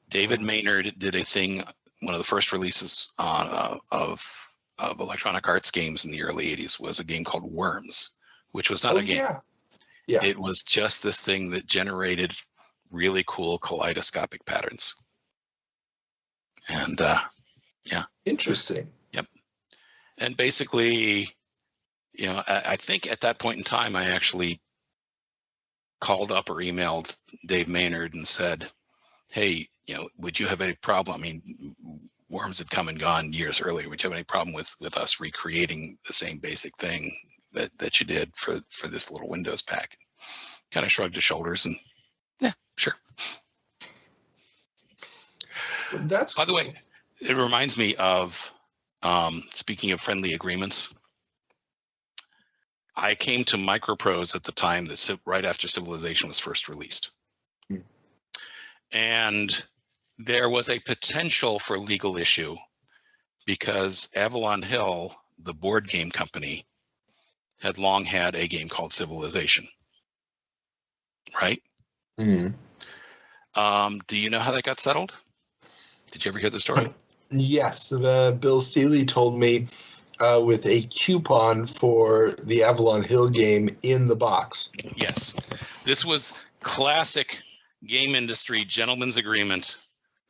David Maynard did a thing, one of the first releases of Electronic Arts games in the early 80s was a game called Worms, which was not a game. Yeah. It was just this thing that generated really cool kaleidoscopic patterns. And Interesting. Yep. And basically, I think at that point in time, I actually called up or emailed Dave Maynard and said, hey, would you have any problem? I mean, Worms had come and gone years earlier. Would you have any problem with us recreating the same basic thing that you did for this little Windows pack? Kind of shrugged his shoulders and, yeah, sure. That's By the way, it reminds me of, speaking of friendly agreements, I came to Microprose at the time that right after Civilization was first released. And there was a potential for legal issue because Avalon Hill, the board game company, had long had a game called Civilization. Right? Mm-hmm. Do you know how that got settled? Did you ever hear the story? Yes. Bill Steely told me with a coupon for the Avalon Hill game in the box. Yes. This was classic game industry gentleman's agreement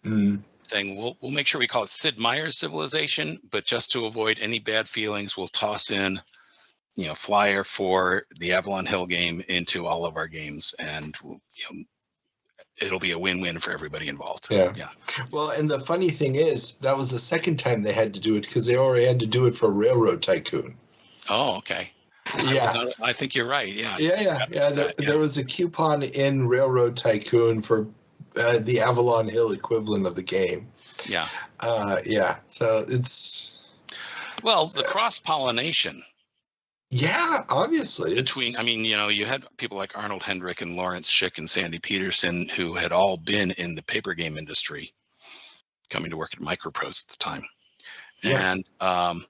saying we'll make sure we call it Sid Meier's Civilization, but just to avoid any bad feelings, we'll toss in flyer for the Avalon Hill game into all of our games, and it'll be a win-win for everybody involved. Yeah. Well, and the funny thing is, that was the second time they had to do it because they already had to do it for Railroad Tycoon. Oh, okay. Yeah. I think you're right. Yeah. Yeah. There was a coupon in Railroad Tycoon for the Avalon Hill equivalent of the game. Yeah. So it's... Well, the cross-pollination. Yeah, obviously. You had people like Arnold Hendrick and Lawrence Schick and Sandy Peterson who had all been in the paper game industry coming to work at Microprose at the time. Yeah. And,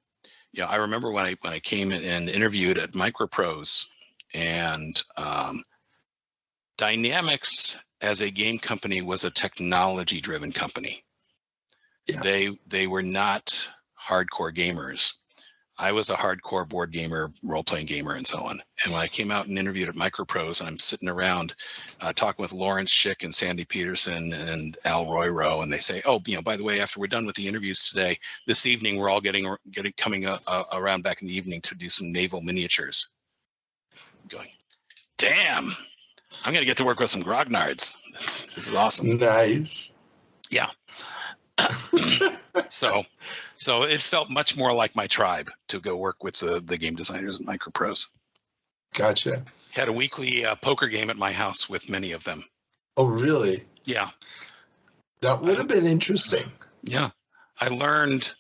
Yeah, I remember when I came in and interviewed at Microprose, and Dynamix as a game company was a technology-driven company. Yeah. They were not hardcore gamers. I was a hardcore board gamer, role-playing gamer, and so on. And when I came out and interviewed at Microprose, and I'm sitting around talking with Lawrence Schick and Sandy Peterson and Al Royroe, and they say, "Oh, by the way, after we're done with the interviews today, this evening we're all coming around back in the evening to do some naval miniatures." I'm going, damn! I'm gonna get to work with some grognards. This is awesome. Nice. Yeah. So it felt much more like my tribe to go work with the game designers at Microprose. Gotcha. Had a weekly poker game at my house with many of them. Oh, really? Yeah. That would have been interesting. Yeah. I learned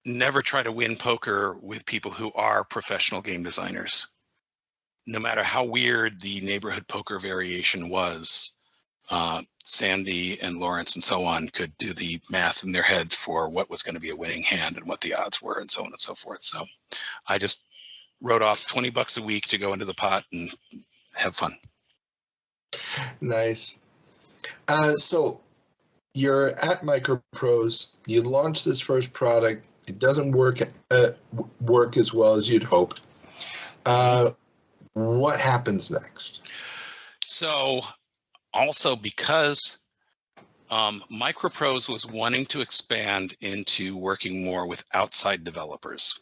never try to win poker with people who are professional game designers. No matter how weird the neighborhood poker variation was, Sandy and Lawrence and so on could do the math in their heads for what was going to be a winning hand and what the odds were and so on and so forth. So I just wrote off $20 a week to go into the pot and have fun. Nice. So you're at Microprose. You launch this first product. It doesn't work as well as you'd hoped. What happens next? So also because Microprose was wanting to expand into working more with outside developers.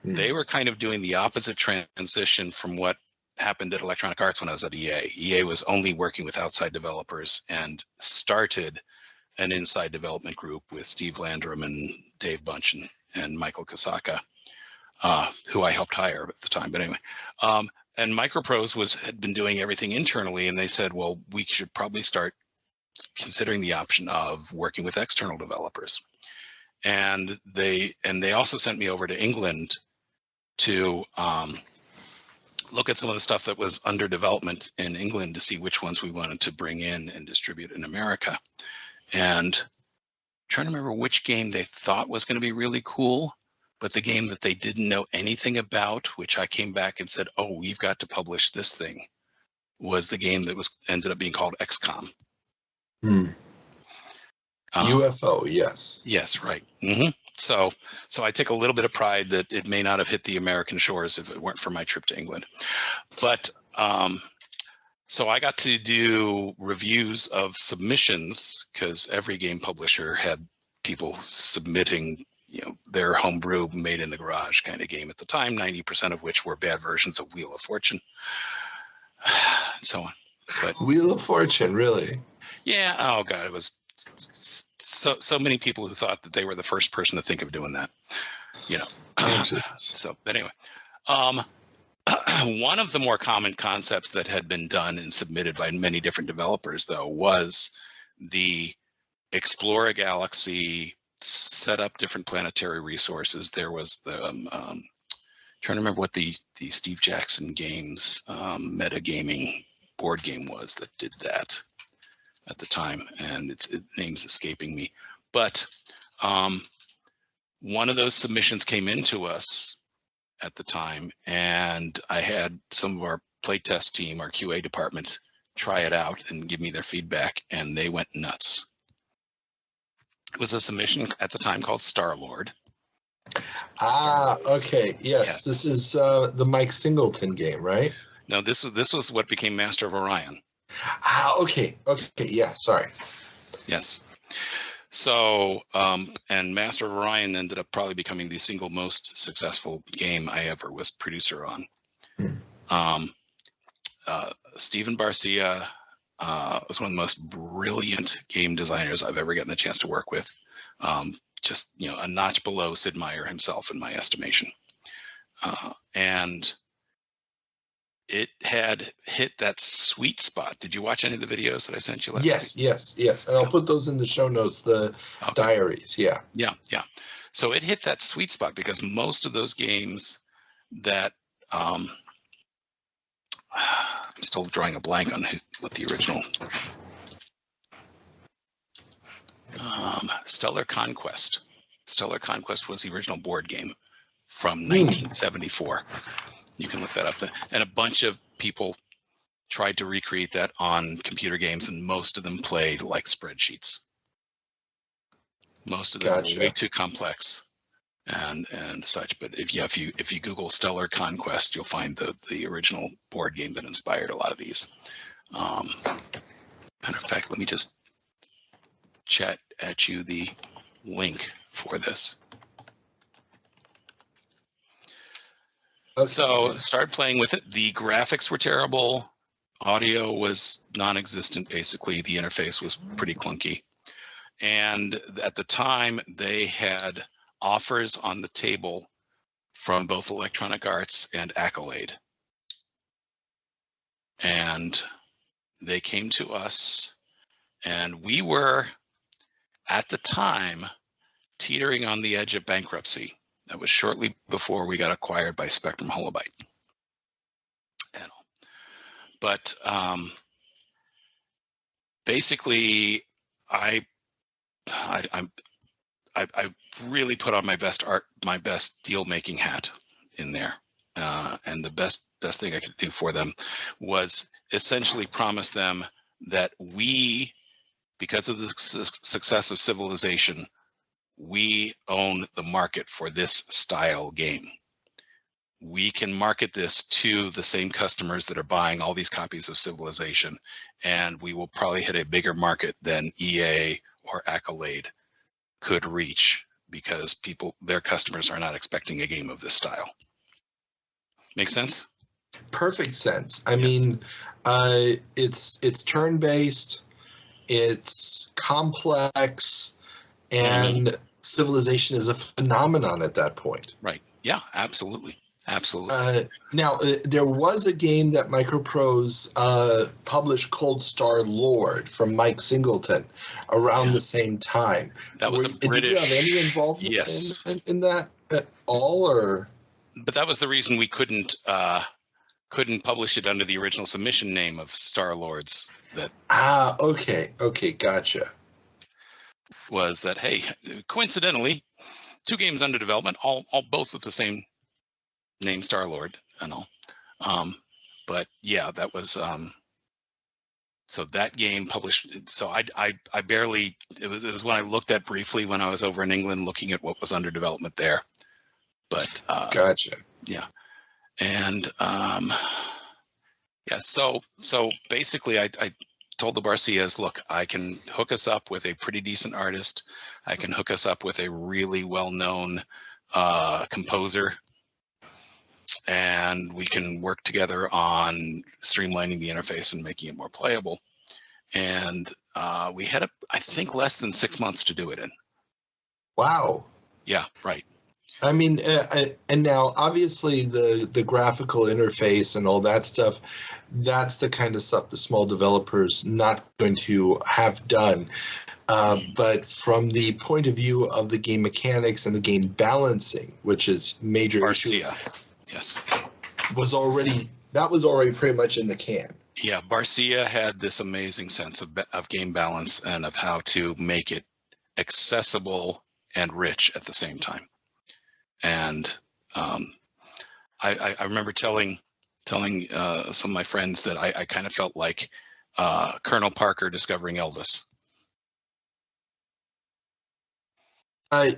They were kind of doing the opposite transition from what happened at Electronic Arts when I was at EA. EA was only working with outside developers and started an inside development group with Steve Landrum and Dave Bunch and Michael Kasaka, who I helped hire at the time. But anyway, and Microprose had been doing everything internally, and they said, well, we should probably start considering the option of working with external developers. And they also sent me over to England to look at some of the stuff that was under development in England to see which ones we wanted to bring in and distribute in America. And I'm trying to remember which game they thought was going to be really cool, but the game that they didn't know anything about, which I came back and said, oh, we've got to publish this thing, was the game that ended up being called XCOM. UFO, yes. Yes, right. Mm-hmm. So I take a little bit of pride that it may not have hit the American shores if it weren't for my trip to England. But so I got to do reviews of submissions because every game publisher had people submitting, their homebrew made in the garage kind of game at the time, 90% of which were bad versions of Wheel of Fortune, and so on. But Wheel of Fortune, really? Yeah. Oh God, it was so many people who thought that they were the first person to think of doing that. So, but anyway, one of the more common concepts that had been done and submitted by many different developers, though, was the explore a galaxy, set up different planetary resources. There was the trying to remember what the Steve Jackson Games metagaming board game was that did that at the time, and its name's escaping me. But one of those submissions came into us at the time, and I had some of our playtest team, our QA department, try it out and give me their feedback, and they went nuts. It was a submission at the time called Star-Lord. Okay. Yes, yeah. This is the Mike Singleton game, right? No, this was what became Master of Orion. Okay. Yeah, sorry. Yes. So, and Master of Orion ended up probably becoming the single most successful game I ever was producer on. Stephen Barcia was one of the most brilliant game designers I've ever gotten a chance to work with. Just, a notch below Sid Meier himself, in my estimation. And it had hit that sweet spot. Did you watch any of the videos that I sent you last week? Yes. And I'll put those in the show notes, the Diaries, yeah. Yeah. So it hit that sweet spot because most of those games that I'm still drawing a blank on what the original Stellar Conquest was the original board game from 1974. You can look that up. And a bunch of people tried to recreate that on computer games, and most of them played like spreadsheets. Most of them were way too complex and such. But if you Google Stellar Conquest, you'll find the original board game that inspired a lot of these. Matter of fact, let me just chat at you the link for this. Okay. So started playing with it. The graphics were terrible. Audio was non-existent, basically. The interface was pretty clunky. And at the time, they had offers on the table from both Electronic Arts and Accolade. And they came to us, and we were, at the time, teetering on the edge of bankruptcy. That was shortly before we got acquired by Spectrum Holobyte. But basically, I really put on my best deal making hat in there, and the best thing I could do for them was essentially promise them that we, because of the success of Civilization, we own the market for this style game. We can market this to the same customers that are buying all these copies of Civilization, and we will probably hit a bigger market than EA or Accolade could reach, because their customers are not expecting a game of this style. Make sense? Perfect sense. I mean, it's turn-based, it's complex, and Civilization is a phenomenon at that point. Right. Yeah, absolutely. Absolutely. Now, there was a game that Microprose published, Cold Star Lord, from Mike Singleton, around the same time. That was a British. Did you have any involvement in that at all, or? But that was the reason we couldn't publish it under the original submission name of Star Lords. Okay, gotcha. Was that, hey, coincidentally, 2 games under development, all both with the same name, Star-Lord, and all. But yeah, that was so that game published. So I barely, it was when I looked at briefly when I was over in England looking at what was under development there. But gotcha. Yeah. And so basically I told the Barcias, look, I can hook us up with a pretty decent artist. I can hook us up with a really well-known composer, and we can work together on streamlining the interface and making it more playable. And we had, I think, less than 6 months to do it in. Wow. Yeah, right. I mean, and now obviously the graphical interface and all that stuff, that's the kind of stuff the small developers not going to have done. But from the point of view of the game mechanics and the game balancing, which is major Barcia. issue, Yes, was already pretty much in the can. Yeah, Barcia had this amazing sense of game balance and of how to make it accessible and rich at the same time. And I remember telling some of my friends that I kind of felt like Colonel Parker discovering Elvis.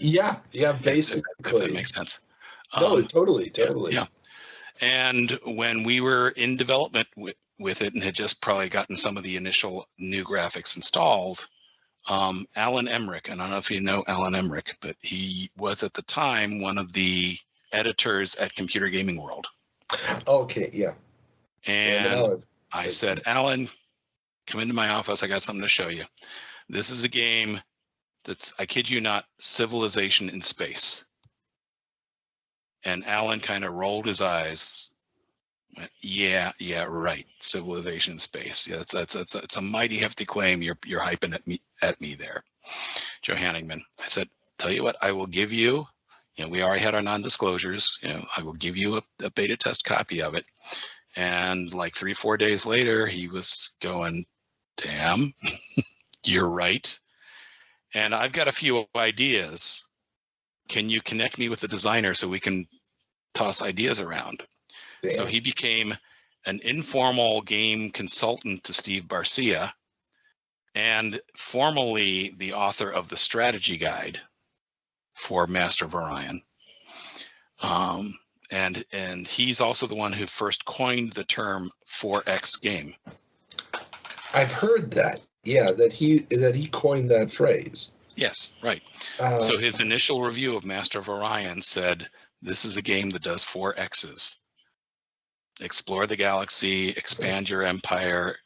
Yeah, basically. If that makes sense. No, totally. Yeah. And when we were in development with it and had just probably gotten some of the initial new graphics installed, Alan Emmerich, and I don't know if you know Alan Emmerich, but he was at the time one of the editors at Computer Gaming World. Okay, yeah. And I said, Alan, come into my office. I got something to show you. This is a game that's, I kid you not, Civilization in space. And Alan kind of rolled his eyes. Went, yeah, right. Civilization in space. Yeah, it's a mighty hefty claim. You're hyping at me there, Johannigman. I said, tell you what, I will give you. We already had our non-disclosures. I will give you a beta test copy of it. And like 3-4 days later, he was going, damn, you're right. And I've got a few ideas. Can you connect me with the designer so we can toss ideas around. Damn. So he became an informal game consultant to Steve Barcia, and formally the author of the strategy guide for Master of Orion. And he's also the one who first coined the term 4X game. I've heard that. Yeah, that he coined that phrase. Yes, right. So his initial review of Master of Orion said, "This is a game that does 4 X's. Explore the galaxy, expand your empire,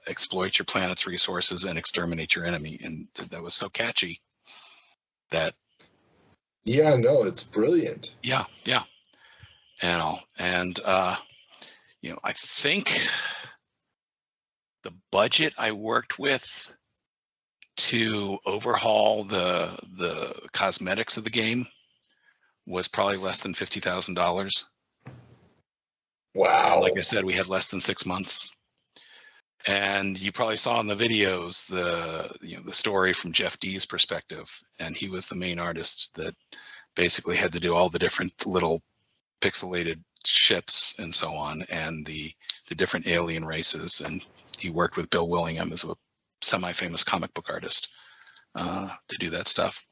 exploit your planet's resources, and exterminate your enemy." And that was so catchy that... Yeah, no, it's brilliant. Yeah. And I think the budget I worked with to overhaul the cosmetics of the game was probably less than $50,000. Wow. Like I said, we had less than 6 months. And you probably saw in the videos the story from Jeff D's perspective, and he was the main artist that basically had to do all the different little pixelated ships and so on, and the different alien races. And he worked with Bill Willingham as a semi-famous comic book artist to do that stuff.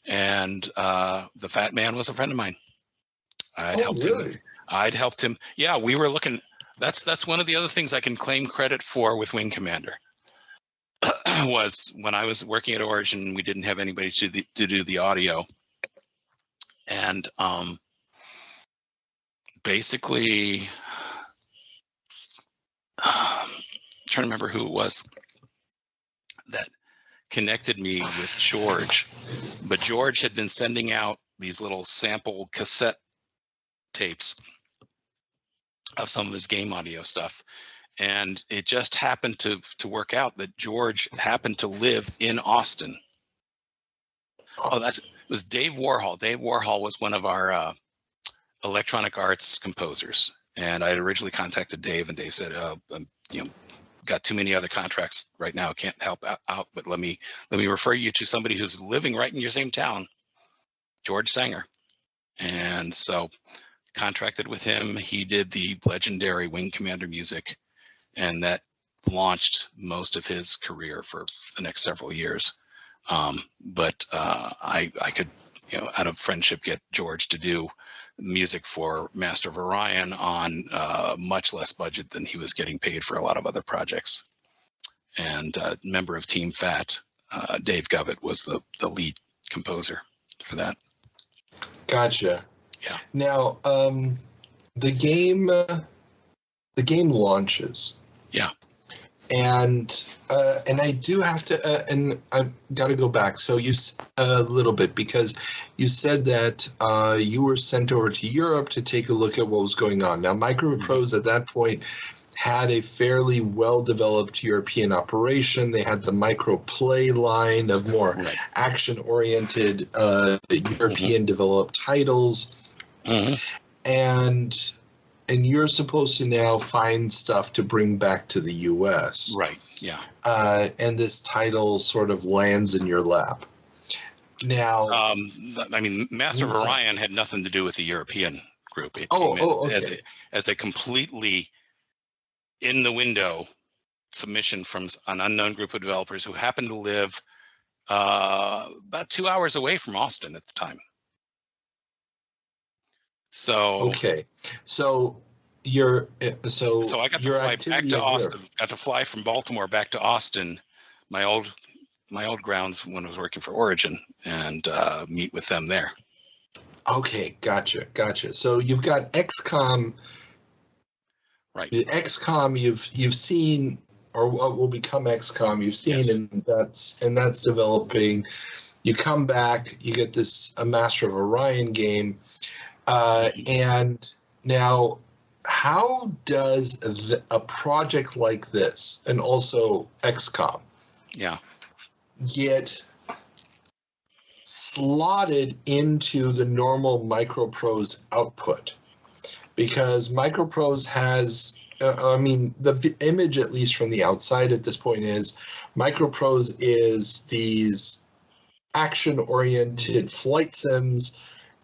And the Fat Man was a friend of mine. I'd helped him. Yeah, we were looking. That's one of the other things I can claim credit for with Wing Commander. Was when I was working at Origin, we didn't have anybody to do the audio, and basically, I'm trying to remember who it was that connected me with George. But George had been sending out these little sample cassette tapes of some of his game audio stuff, and it just happened to work out that George happened to live in Austin. It was Dave Warhol. Dave Warhol was one of our electronic arts composers, and I had originally contacted Dave, and Dave said, got too many other contracts right now, can't help out, but let me refer you to somebody who's living right in your same town, George Sanger. And so contracted with him. He did the legendary Wing Commander music, and that launched most of his career for the next several years. But I could, out of friendship, get George to do music for Master of Orion on much less budget than he was getting paid for a lot of other projects. And member of Team Fat, Dave Govett, was the lead composer for that. Gotcha. Yeah. Now, the game launches. Yeah. And I do have to, and I've got to go back. So you a little bit, because you said that you were sent over to Europe to take a look at what was going on. Now, Microprose at that point had a fairly well-developed European operation. They had the Microplay line of more action-oriented European-developed titles. Mm-hmm. And you're supposed to now find stuff to bring back to the U.S. Right, yeah. And this title sort of lands in your lap. Now, Master of Orion had nothing to do with the European group. It okay. As a completely in-the-window submission from an unknown group of developers who happened to live about 2 hours away from Austin at the time. So okay, so you're I got to fly back to Austin. Got to fly from Baltimore back to Austin, my old grounds when I was working for Origin, and meet with them there. Okay, gotcha. So you've got XCOM. Right. The XCOM you've seen, or what will become XCOM, you've seen, yes. and that's developing. You come back, you get this a Master of Orion game. And now, how does a project like this, and also XCOM, get slotted into the normal Microprose output? Because Microprose has, the image, at least from the outside at this point, is Microprose is these action-oriented flight sims.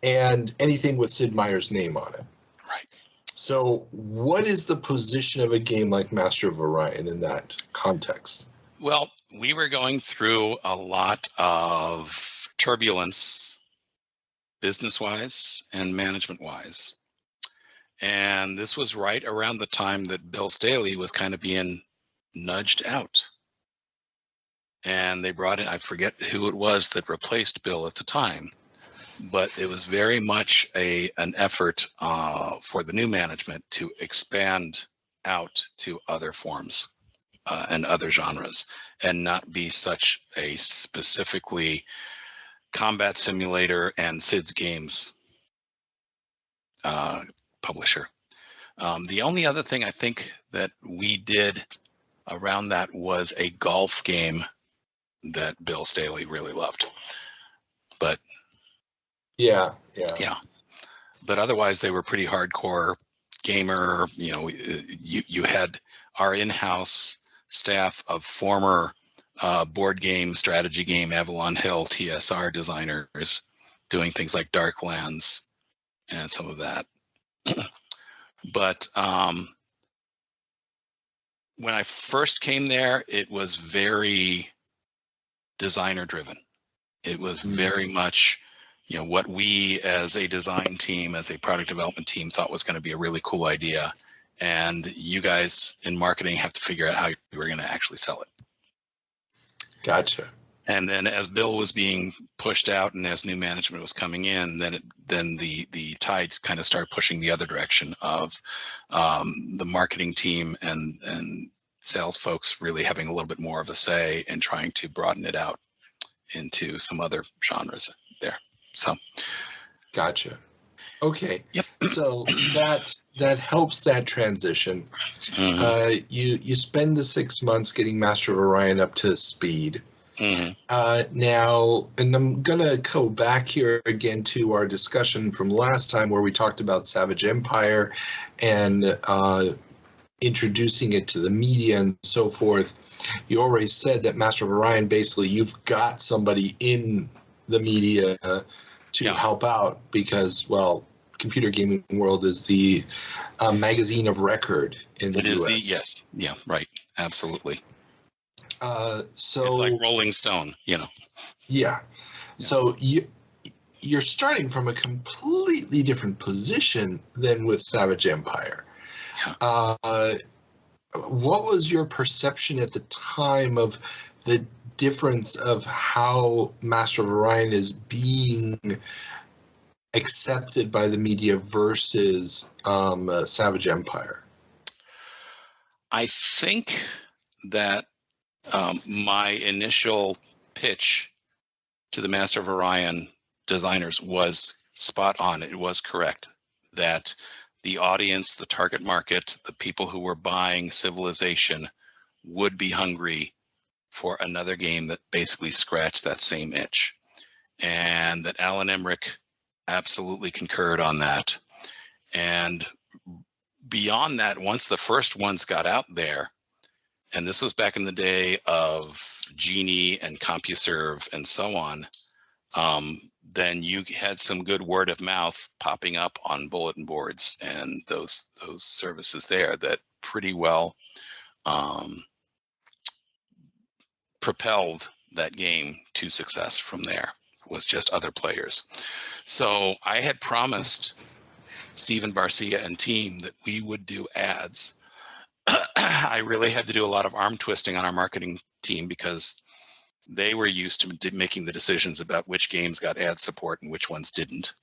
and anything with Sid Meier's name on it. Right. So what is the position of a game like Master of Orion in that context? Well, we were going through a lot of turbulence, business-wise and management-wise. And this was right around the time that Bill Staley was kind of being nudged out. And they brought in, I forget who it was that replaced Bill at the time, but it was very much an effort for the new management to expand out to other forms and other genres, and not be such a specifically combat simulator and Sid's Games publisher. The only other thing I think that we did around that was a golf game that Bill Staley really loved. But yeah. But otherwise, they were pretty hardcore gamer. You know, you had our in-house staff of former board game, strategy game, Avalon Hill TSR designers doing things like Darklands and some of that. But when I first came there, it was very designer driven. It was very much, you know, what we as a design team, as a product development team, thought was going to be a really cool idea. And you guys in marketing have to figure out how you were going to actually sell it. Gotcha. And then as Bill was being pushed out and as new management was coming in, then the tides kind of started pushing the other direction of the marketing team and sales folks really having a little bit more of a say and trying to broaden it out into some other genres there. So, gotcha. Okay. Yep. So that helps that transition. Mm-hmm. You spend the 6 months getting Master of Orion up to speed. Mm-hmm. Now, and I'm gonna go back here again to our discussion from last time where we talked about Savage Empire and introducing it to the media and so forth. You already said that Master of Orion, basically, you've got somebody in the media to help out because, well, Computer Gaming World is the magazine of record in the US. Yes. Yeah, right. Absolutely. So it's like Rolling Stone, you know. Yeah. So you're starting from a completely different position than with Savage Empire. Yeah. What was your perception at the time of the difference of how Master of Orion is being accepted by the media versus Savage Empire? I think that my initial pitch to the Master of Orion designers was spot on. It was correct that the audience, the target market, the people who were buying Civilization would be hungry for another game that basically scratched that same itch. And that Alan Emmerich absolutely concurred on that. And beyond that, once the first ones got out there, and this was back in the day of Genie and CompuServe and so on, then you had some good word of mouth popping up on bulletin boards and those services there that pretty well propelled that game to success from there. It was just other players. So I had promised Stephen Barcia and team that we would do ads. I really had to do a lot of arm twisting on our marketing team because they were used to making the decisions about which games got ad support and which ones didn't.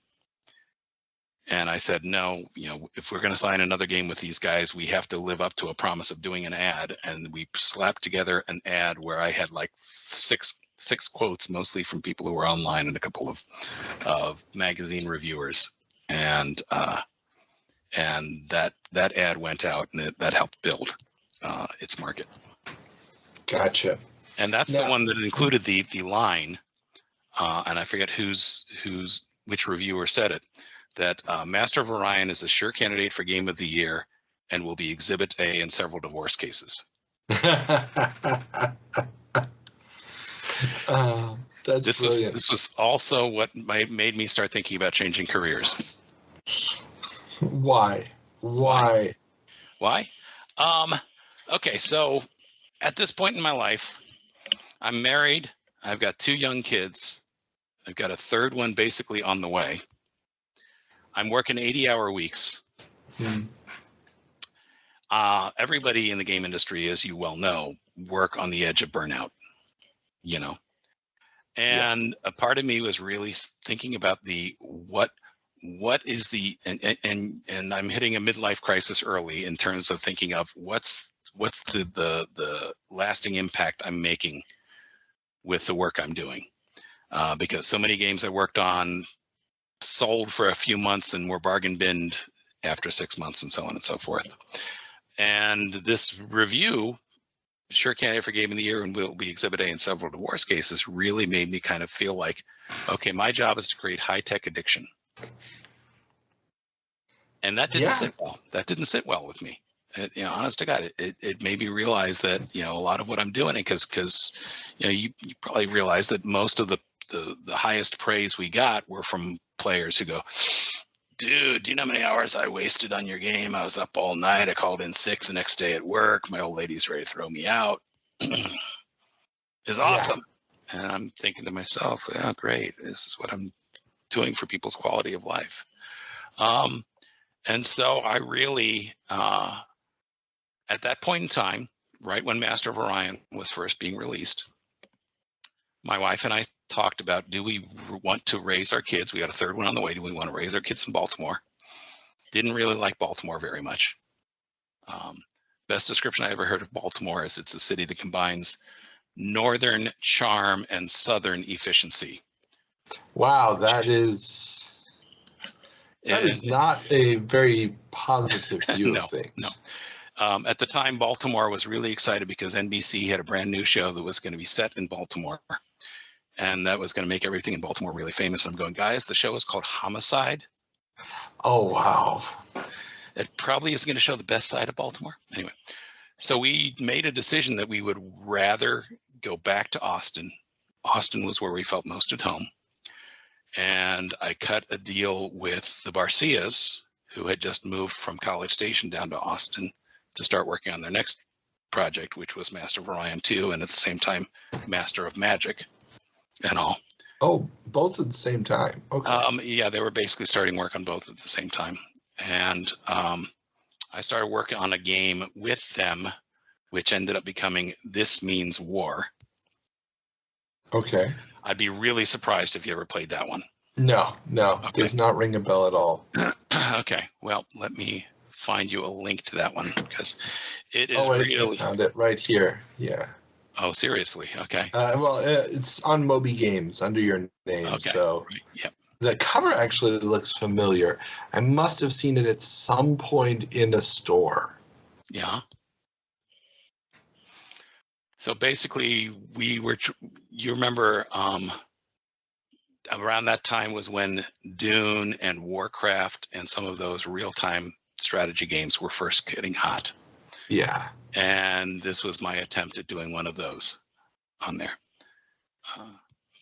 And I said, no, you know, if we're going to sign another game with these guys, we have to live up to a promise of doing an ad. And we slapped together an ad where I had like six quotes, mostly from people who were online and a couple of magazine reviewers. And that ad went out and that helped build its market. Gotcha. And that's the one that included the line, and I forget which reviewer said it, that Master of Orion is a sure candidate for Game of the Year and will be Exhibit A in several divorce cases. That's brilliant. This was also what made me start thinking about changing careers. Why? Okay, so at this point in my life, I'm married. I've got 2 young kids. I've got a third one basically on the way. I'm working 80-hour weeks. Everybody in the game industry, as you well know, work on the edge of burnout, you know. And a part of me was really thinking about what is the and I'm hitting a midlife crisis early in terms of thinking of what's the lasting impact I'm making with the work I'm doing, because so many games I worked on sold for a few months and were bargain binned after 6 months and so on and so forth. And this review, Sure Candidate for Game of the Year and will be Exhibit A in several divorce cases, really made me kind of feel like, okay, my job is to create high-tech addiction. And that didn't sit well. That didn't sit well with me. Honest to God, it made me realize that, a lot of what I'm doing, because you probably realize that most of the highest praise we got were from players who go, dude, do you know how many hours I wasted on your game? I was up all night. I called in sick the next day at work. My old lady's ready to throw me out. It's awesome. Yeah. And I'm thinking to myself, yeah, great. This is what I'm doing for people's quality of life. And so I really, at that point in time, right when Master of Orion was first being released, my wife and I talked about, do we want to raise our kids? We got a third one on the way. Do we want to raise our kids in Baltimore? Didn't really like Baltimore very much. Best description I ever heard of Baltimore is it's a city that combines northern charm and southern efficiency. Wow, that is not a very positive view of things. No. At the time, Baltimore was really excited because NBC had a brand new show that was going to be set in Baltimore. And that was going to make everything in Baltimore really famous. I'm going, guys, the show is called Homicide. Oh, wow. It probably isn't going to show the best side of Baltimore. Anyway, so we made a decision that we would rather go back to Austin. Austin was where we felt most at home. And I cut a deal with the Barcias, who had just moved from College Station down to Austin to start working on their next project, which was Master of Orion 2, and at the same time, Master of Magic and all. Oh, both at the same time. Okay. Yeah, they were basically starting work on both at the same time. And I started working on a game with them, which ended up becoming This Means War. Okay. I'd be really surprised if you ever played that one. No, okay. Does not ring a bell at all. Okay, well, let me find you a link to that one because it is really. I found it right here. Yeah. Oh, seriously? Okay. It's on Moby Games under your name. Okay. So right. Yep. The cover actually looks familiar. I must have seen it at some point in a store. Yeah. So basically, you remember around that time was when Dune and Warcraft and some of those real-time strategy games were first getting hot. Yeah. And this was my attempt at doing one of those on there.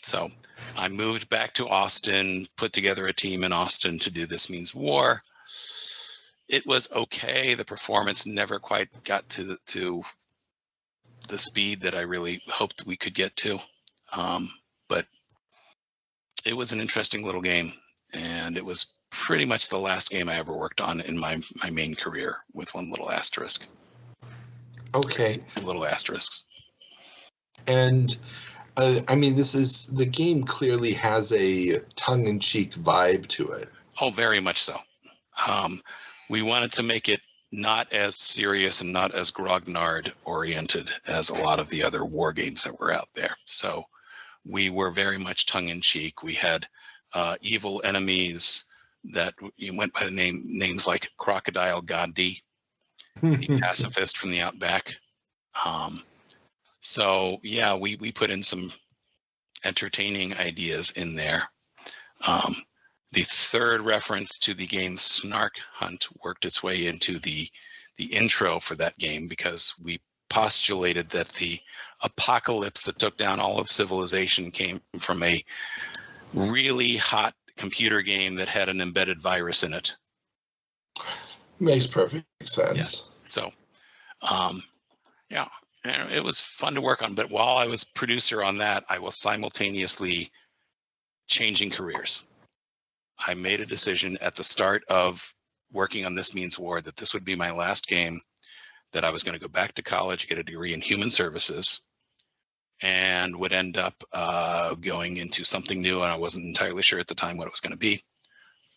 So I moved back to Austin, put together a team in Austin to do This Means War. It was okay. The performance never quite got to the speed that I really hoped we could get to. But it was an interesting little game. And it was pretty much the last game I ever worked on in my main career, with one little asterisk. Okay. Little asterisks. And the game clearly has a tongue-in-cheek vibe to it. Oh, very much so. We wanted to make it not as serious and not as grognard oriented as a lot of the other war games that were out there. So we were very much tongue-in-cheek. We had evil enemies that went by the names like Crocodile Gandhi, the pacifist from the Outback. So yeah, we put in some entertaining ideas in there. The third reference to the game Snark Hunt worked its way into the intro for that game because we postulated that the apocalypse that took down all of civilization came from a really hot computer game that had an embedded virus in it. Makes perfect sense. Yeah. So, yeah, and it was fun to work on. But while I was producer on that, I was simultaneously changing careers. I made a decision at the start of working on This Means War that this would be my last game, that I was going to go back to college, get a degree in human services, and would end up going into something new. And I wasn't entirely sure at the time what it was going to be,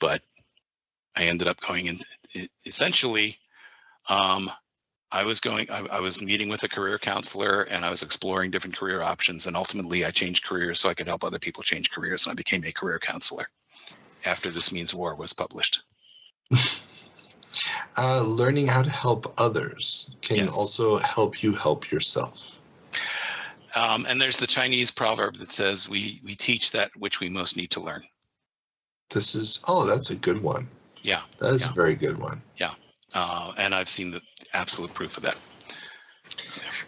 but I ended up going in. Essentially, I was meeting with a career counselor, and I was exploring different career options. And ultimately, I changed careers so I could help other people change careers. And I became a career counselor after This Means War was published. Learning how to help others can also help you help yourself. And there's the Chinese proverb that says, we teach that which we most need to learn. That's a good one. Yeah. That is a very good one. Yeah. And I've seen the absolute proof of that.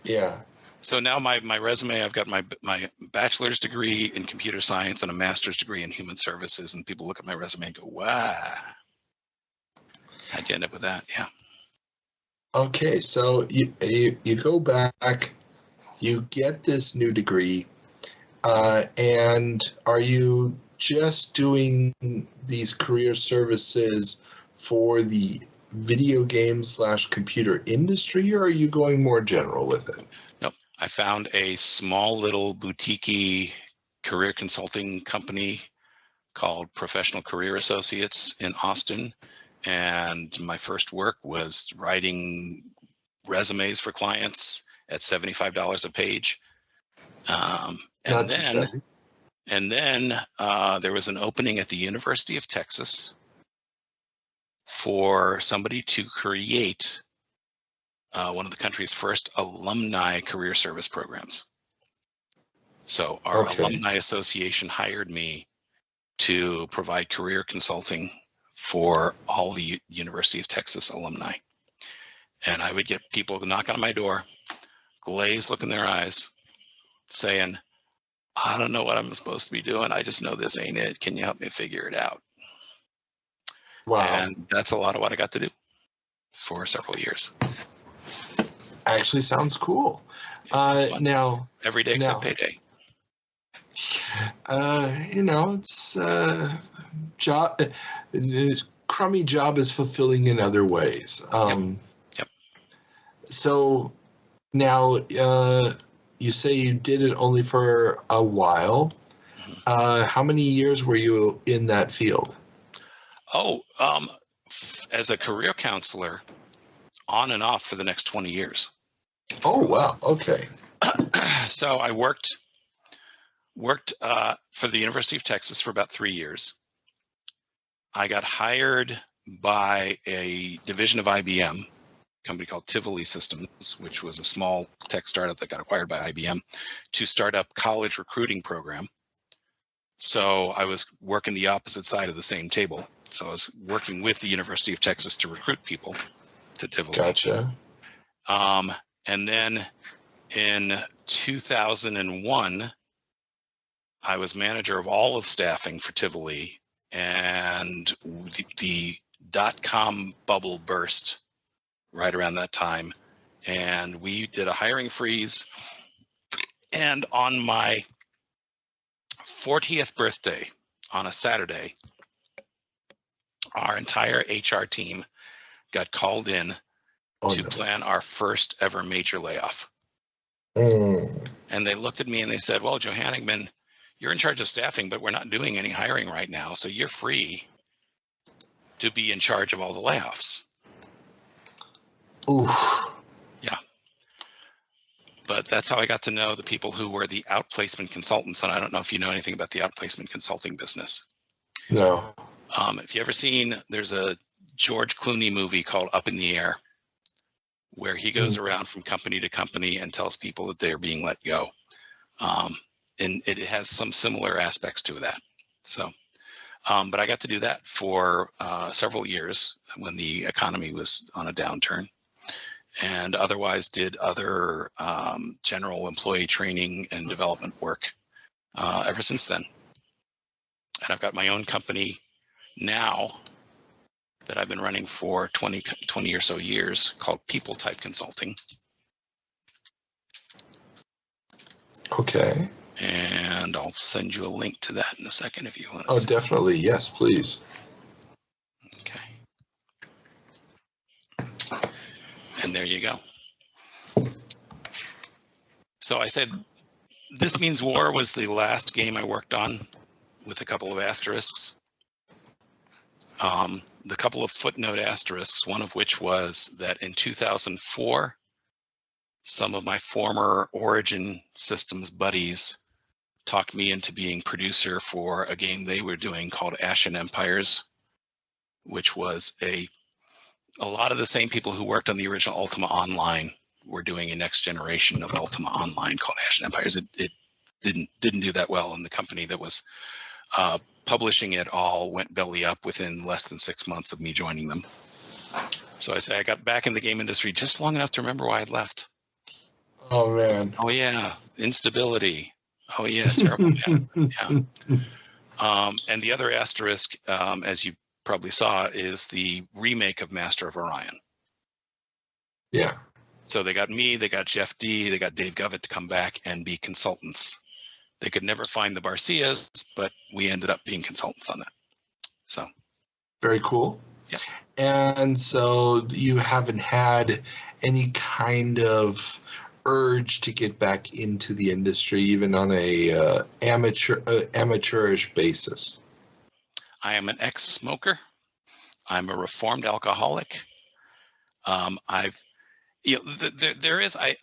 Yeah. So now my resume, I've got my bachelor's degree in computer science and a master's degree in human services. And people look at my resume and go, wow. How'd you end up with that? Yeah. Okay, so you go back, you get this new degree, and are you just doing these career services for the video game / computer industry, or are you going more general with it? Nope. I found a small little boutique career consulting company called Professional Career Associates in Austin. And my first work was writing resumes for clients at $75 a page. And then there was an opening at the University of Texas for somebody to create one of the country's first alumni career service programs. So our alumni association hired me to provide career consulting for all the University of Texas alumni. And I would get people knocking on my door, glazed look in their eyes, saying, I don't know what I'm supposed to be doing. I just know this ain't it. Can you help me figure it out? Wow. And that's a lot of what I got to do for several years. Actually sounds cool. Now, every day except payday. It's job. Crummy job is fulfilling in other ways. Yep. So now you say you did it only for a while. How many years were you in that field? As a career counselor, on and off for the next 20 years. Oh, wow. Okay. So I worked for the University of Texas for about 3 years. I got hired by a division of IBM, a company called Tivoli Systems, which was a small tech startup that got acquired by IBM, to start up college recruiting program. So I was working the opposite side of the same table. So I was working with the University of Texas to recruit people to Tivoli. Gotcha. And then in 2001, I was manager of all of staffing for Tivoli, and the .com bubble burst right around that time, and we did a hiring freeze. And on my 40th birthday, on a Saturday, our entire HR team got called in to plan our first ever major layoff. And they looked at me and they said, well, Johannigman, you're in charge of staffing, but we're not doing any hiring right now. So you're free to be in charge of all the layoffs. Oof. Yeah. But that's how I got to know the people who were the outplacement consultants. And I don't know if you know anything about the outplacement consulting business. No. If you ever seen, there's a George Clooney movie called Up in the Air, where he goes around from company to company and tells people that they're being let go. And it has some similar aspects to that. So, but I got to do that for several years when the economy was on a downturn. and otherwise did other general employee training and development work ever since then. And I've got my own company now that I've been running for 20 or so years called People Type Consulting. Okay. And I'll send you a link to that in a second if you want. Oh, definitely. Yes, please. Okay. And there you go. So I said, This Means War was the last game I worked on with a couple of asterisks. The couple of footnote asterisks, one of which was that in 2004, some of my former Origin Systems buddies talked me into being producer for a game they were doing called Ashen Empires, which was a lot of the same people who worked on the original Ultima Online were doing a next generation of Ultima Online called Ashen Empires. It didn't do that well, and the company that was publishing it all went belly up within less than 6 months of me joining them. So I got back in the game industry just long enough to remember why I'd left. Oh, man. Oh, yeah. Instability. Oh, yeah. Terrible. Yeah. And the other asterisk, as you probably saw, is the remake of Master of Orion. Yeah. So they got me, they got Jeff D, they got Dave Govett to come back and be consultants. They could never find the Barcias, but we ended up being consultants on that. So very cool. Yeah. And so you haven't had any kind of urge to get back into the industry, even on a amateurish basis? I am an ex-smoker. I'm a reformed alcoholic. I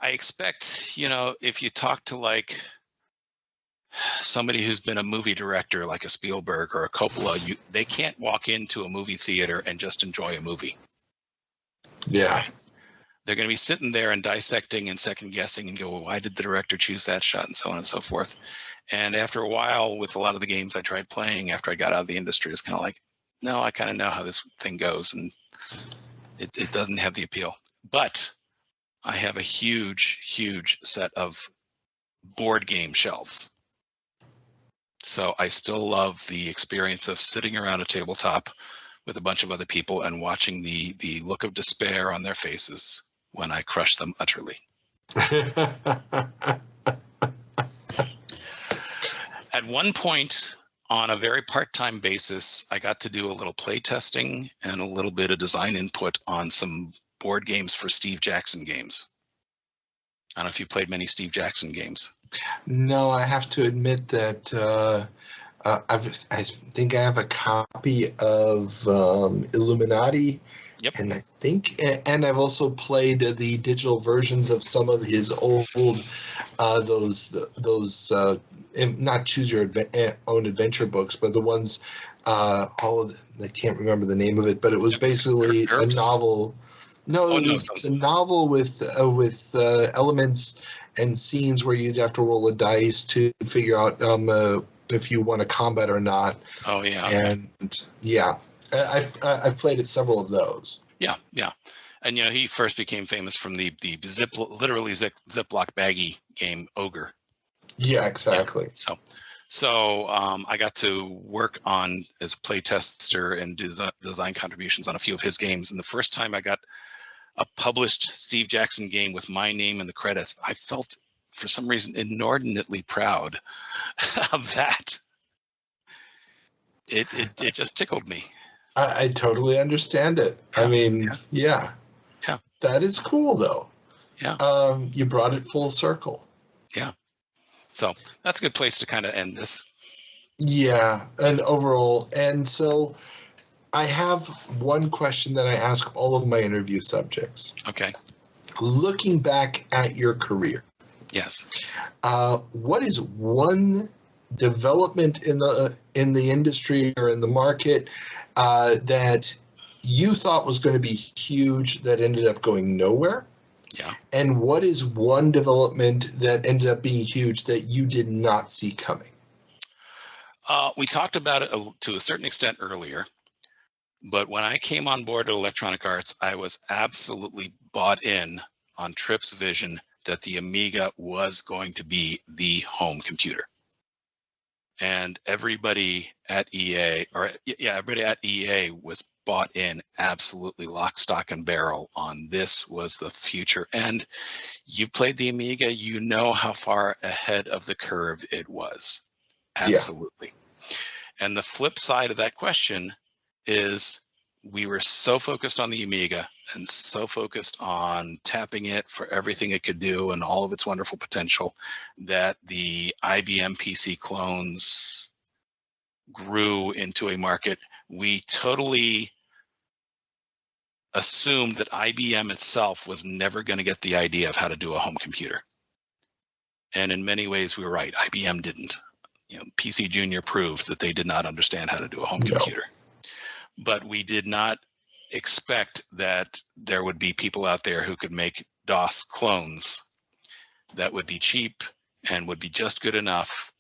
expect, if you talk to like somebody who's been a movie director like a Spielberg or a Coppola, they can't walk into a movie theater and just enjoy a movie. Yeah. Right? They're going to be sitting there and dissecting and second guessing and go, well, why did the director choose that shot, and so on and so forth. And after a while, with a lot of the games I tried playing after I got out of the industry, it's kind of like, no, I kind of know how this thing goes, and it doesn't have the appeal. But I have a huge set of board game shelves. So I still love the experience of sitting around a tabletop with a bunch of other people and watching the look of despair on their faces when I crush them utterly. At one point, on a very part-time basis, I got to do a little play testing and a little bit of design input on some board games for Steve Jackson games. I don't know if you played many Steve Jackson games. No, I have to admit that I think I have a copy of Illuminati. Yep. And I've also played the digital versions of some of his old those not choose your own adventure books, but the ones I can't remember the name of it, but it was basically a novel. No, it's a novel with elements and scenes where you'd have to roll a dice to figure out if you want to combat or not. Oh yeah. And yeah, I've played several of those. Yeah. And he first became famous from the Ziploc baggie game Ogre. Yeah, exactly. Yeah. So I got to work on as a play tester and design contributions on a few of his games. And the first time I got a published Steve Jackson game with my name in the credits, I felt for some reason inordinately proud of that. It just tickled me. I totally understand it. Yeah. I mean, yeah. That is cool, though. Yeah. You brought it full circle. Yeah. So that's a good place to kind of end this. Yeah, and overall. And so I have one question that I ask all of my interview subjects. Okay. Looking back at your career. Yes. What is one development in the industry or in the market that you thought was going to be huge that ended up going nowhere? Yeah. And what is one development that ended up being huge that you did not see coming? We talked about it to a certain extent earlier, but when I came on board at Electronic Arts, I was absolutely bought in on Tripp's vision that the Amiga was going to be the home computer. And everybody at EA, everybody at EA was bought in absolutely lock, stock, and barrel on this was the future. And you played the Amiga, you know how far ahead of the curve it was. Absolutely. Yeah. And the flip side of that question is we were so focused on the Amiga and so focused on tapping it for everything it could do and all of its wonderful potential that the IBM PC clones grew into a market. We totally assumed that IBM itself was never going to get the idea of how to do a home computer. And in many ways, we were right. IBM didn't. PC Junior proved that they did not understand how to do a home computer. But we did not expect that there would be people out there who could make DOS clones that would be cheap and would be just good enough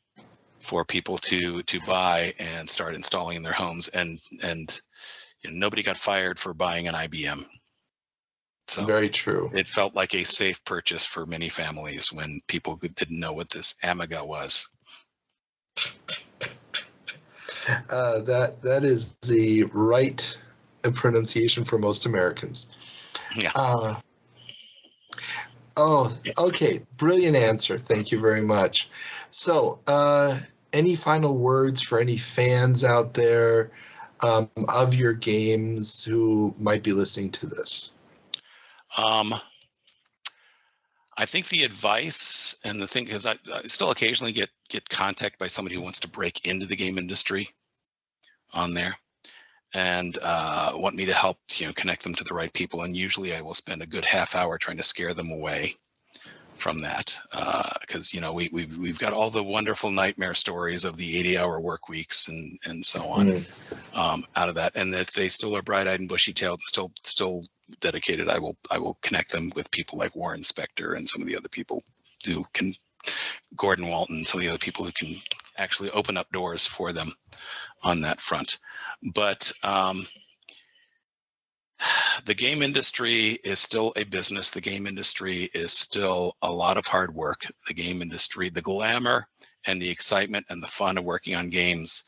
for people to buy and start installing in their homes. And nobody got fired for buying an IBM. So very true. It felt like a safe purchase for many families when people didn't know what this Amiga was. That is the right pronunciation for most Americans. Yeah. Okay. Brilliant answer. Thank you very much. So, any final words for any fans out there of your games who might be listening to this? I think the advice and the thing, because I still occasionally get contacted by somebody who wants to break into the game industry on there and want me to help connect them to the right people. And usually I will spend a good half hour trying to scare them away from that because we've got all the wonderful nightmare stories of the 80-hour work weeks and so on out of that. And if they still are bright-eyed and bushy-tailed, still dedicated, I will connect them with people like Warren Spector and some of the other people who can, Gordon Walton, some of the other people who can actually open up doors for them on that front. But the game industry is still a business. The game industry is still a lot of hard work. The game industry, the glamour and the excitement and the fun of working on games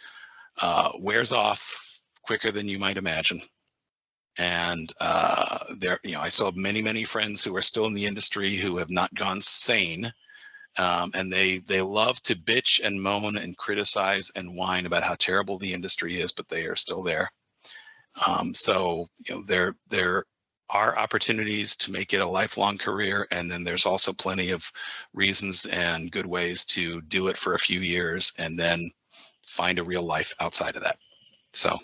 wears off quicker than you might imagine. And I still have many friends who are still in the industry who have not gone sane, and they love to bitch and moan and criticize and whine about how terrible the industry is, but they are still there. So there are opportunities to make it a lifelong career, and then there's also plenty of reasons and good ways to do it for a few years and then find a real life outside of that. So.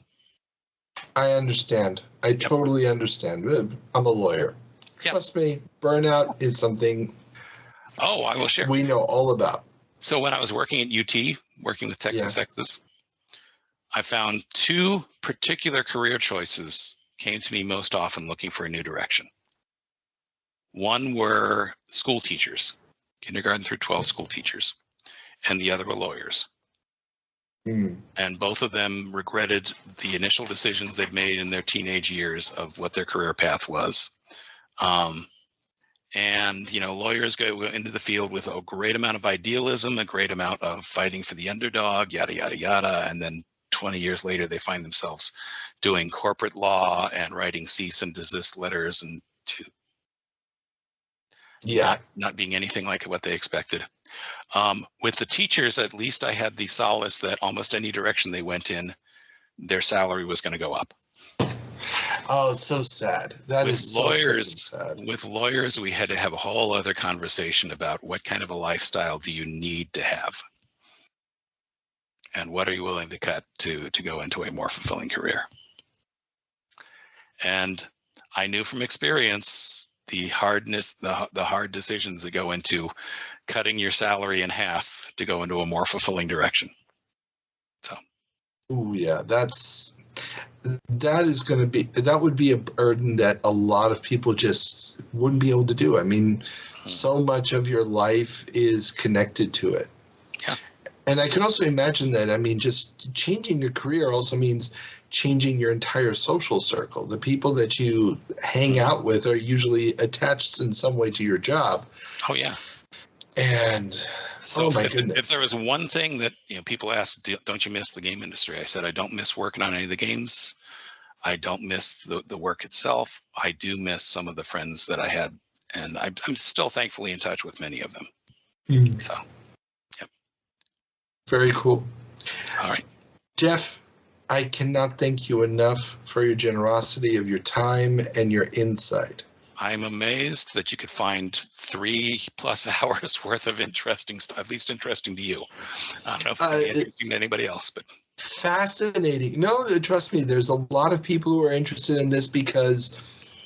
I understand. I totally understand. I'm a lawyer. Yep. Trust me, burnout is something I will share. We know all about. So when I was working at UT, working with Texas Exes, I found two particular career choices came to me most often looking for a new direction. One were school teachers, kindergarten through 12 school teachers, and the other were lawyers. And both of them regretted the initial decisions they'd made in their teenage years of what their career path was. Lawyers go into the field with a great amount of idealism, a great amount of fighting for the underdog, yada, yada, yada. And then 20 years later, they find themselves doing corporate law and writing cease and desist letters and not being anything like what they expected. With the teachers, at least I had the solace that almost any direction they went in, their salary was going to go up. Oh, so sad. That is so sad. With lawyers, we had to have a whole other conversation about what kind of a lifestyle do you need to have? And what are you willing to cut to go into a more fulfilling career? And I knew from experience the hardness, the hard decisions that go into cutting your salary in half to go into a more fulfilling direction. So. Oh yeah, that would be a burden that a lot of people just wouldn't be able to do. I mean, so much of your life is connected to it. Yeah. And I can also imagine that, I mean, just changing your career also means changing your entire social circle. The people that you hang out with are usually attached in some way to your job. Oh, yeah. And, so oh my goodness. If there was one thing that, people ask, don't you miss the game industry? I said, I don't miss working on any of the games. I don't miss the work itself. I do miss some of the friends that I had, and I'm still thankfully in touch with many of them. So, yep. Very cool. All right. Jeff, I cannot thank you enough for your generosity of your time and your insight. I'm amazed that you could find 3+ hours worth of interesting stuff, at least interesting to you. I don't know if it's interesting to anybody else, but fascinating. No, trust me, there's a lot of people who are interested in this because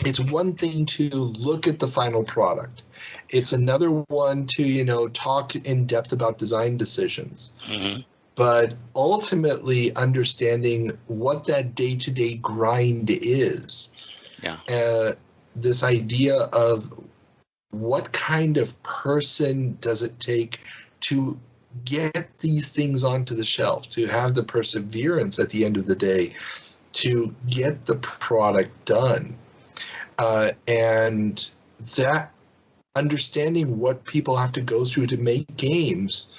it's one thing to look at the final product. It's another one to, talk in depth about design decisions. Mm-hmm. But ultimately understanding what that day-to-day grind is. Yeah. This idea of what kind of person does it take to get these things onto the shelf, to have the perseverance at the end of the day, to get the product done. And that understanding what people have to go through to make games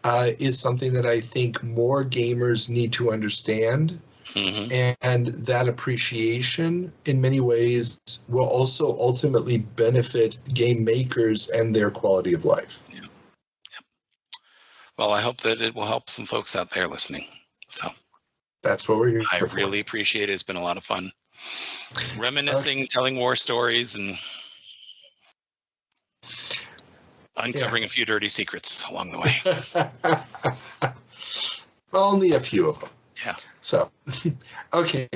is something that I think more gamers need to understand. Mm-hmm. And that appreciation in many ways will also ultimately benefit game makers and their quality of life. Yeah. Well, I hope that it will help some folks out there listening. So that's what we're here for. I really appreciate it. It's been a lot of fun. Reminiscing, telling war stories, and uncovering a few dirty secrets along the way. Only a few of them. Yeah. So, okay.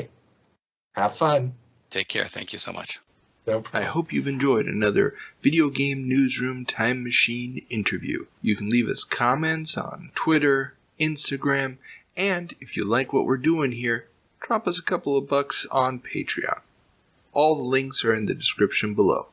Have fun. Take care. Thank you so much. No problem. I hope you've enjoyed another Video Game Newsroom Time Machine interview. You can leave us comments on Twitter, Instagram, and if you like what we're doing here, drop us a couple of bucks on Patreon. All the links are in the description below.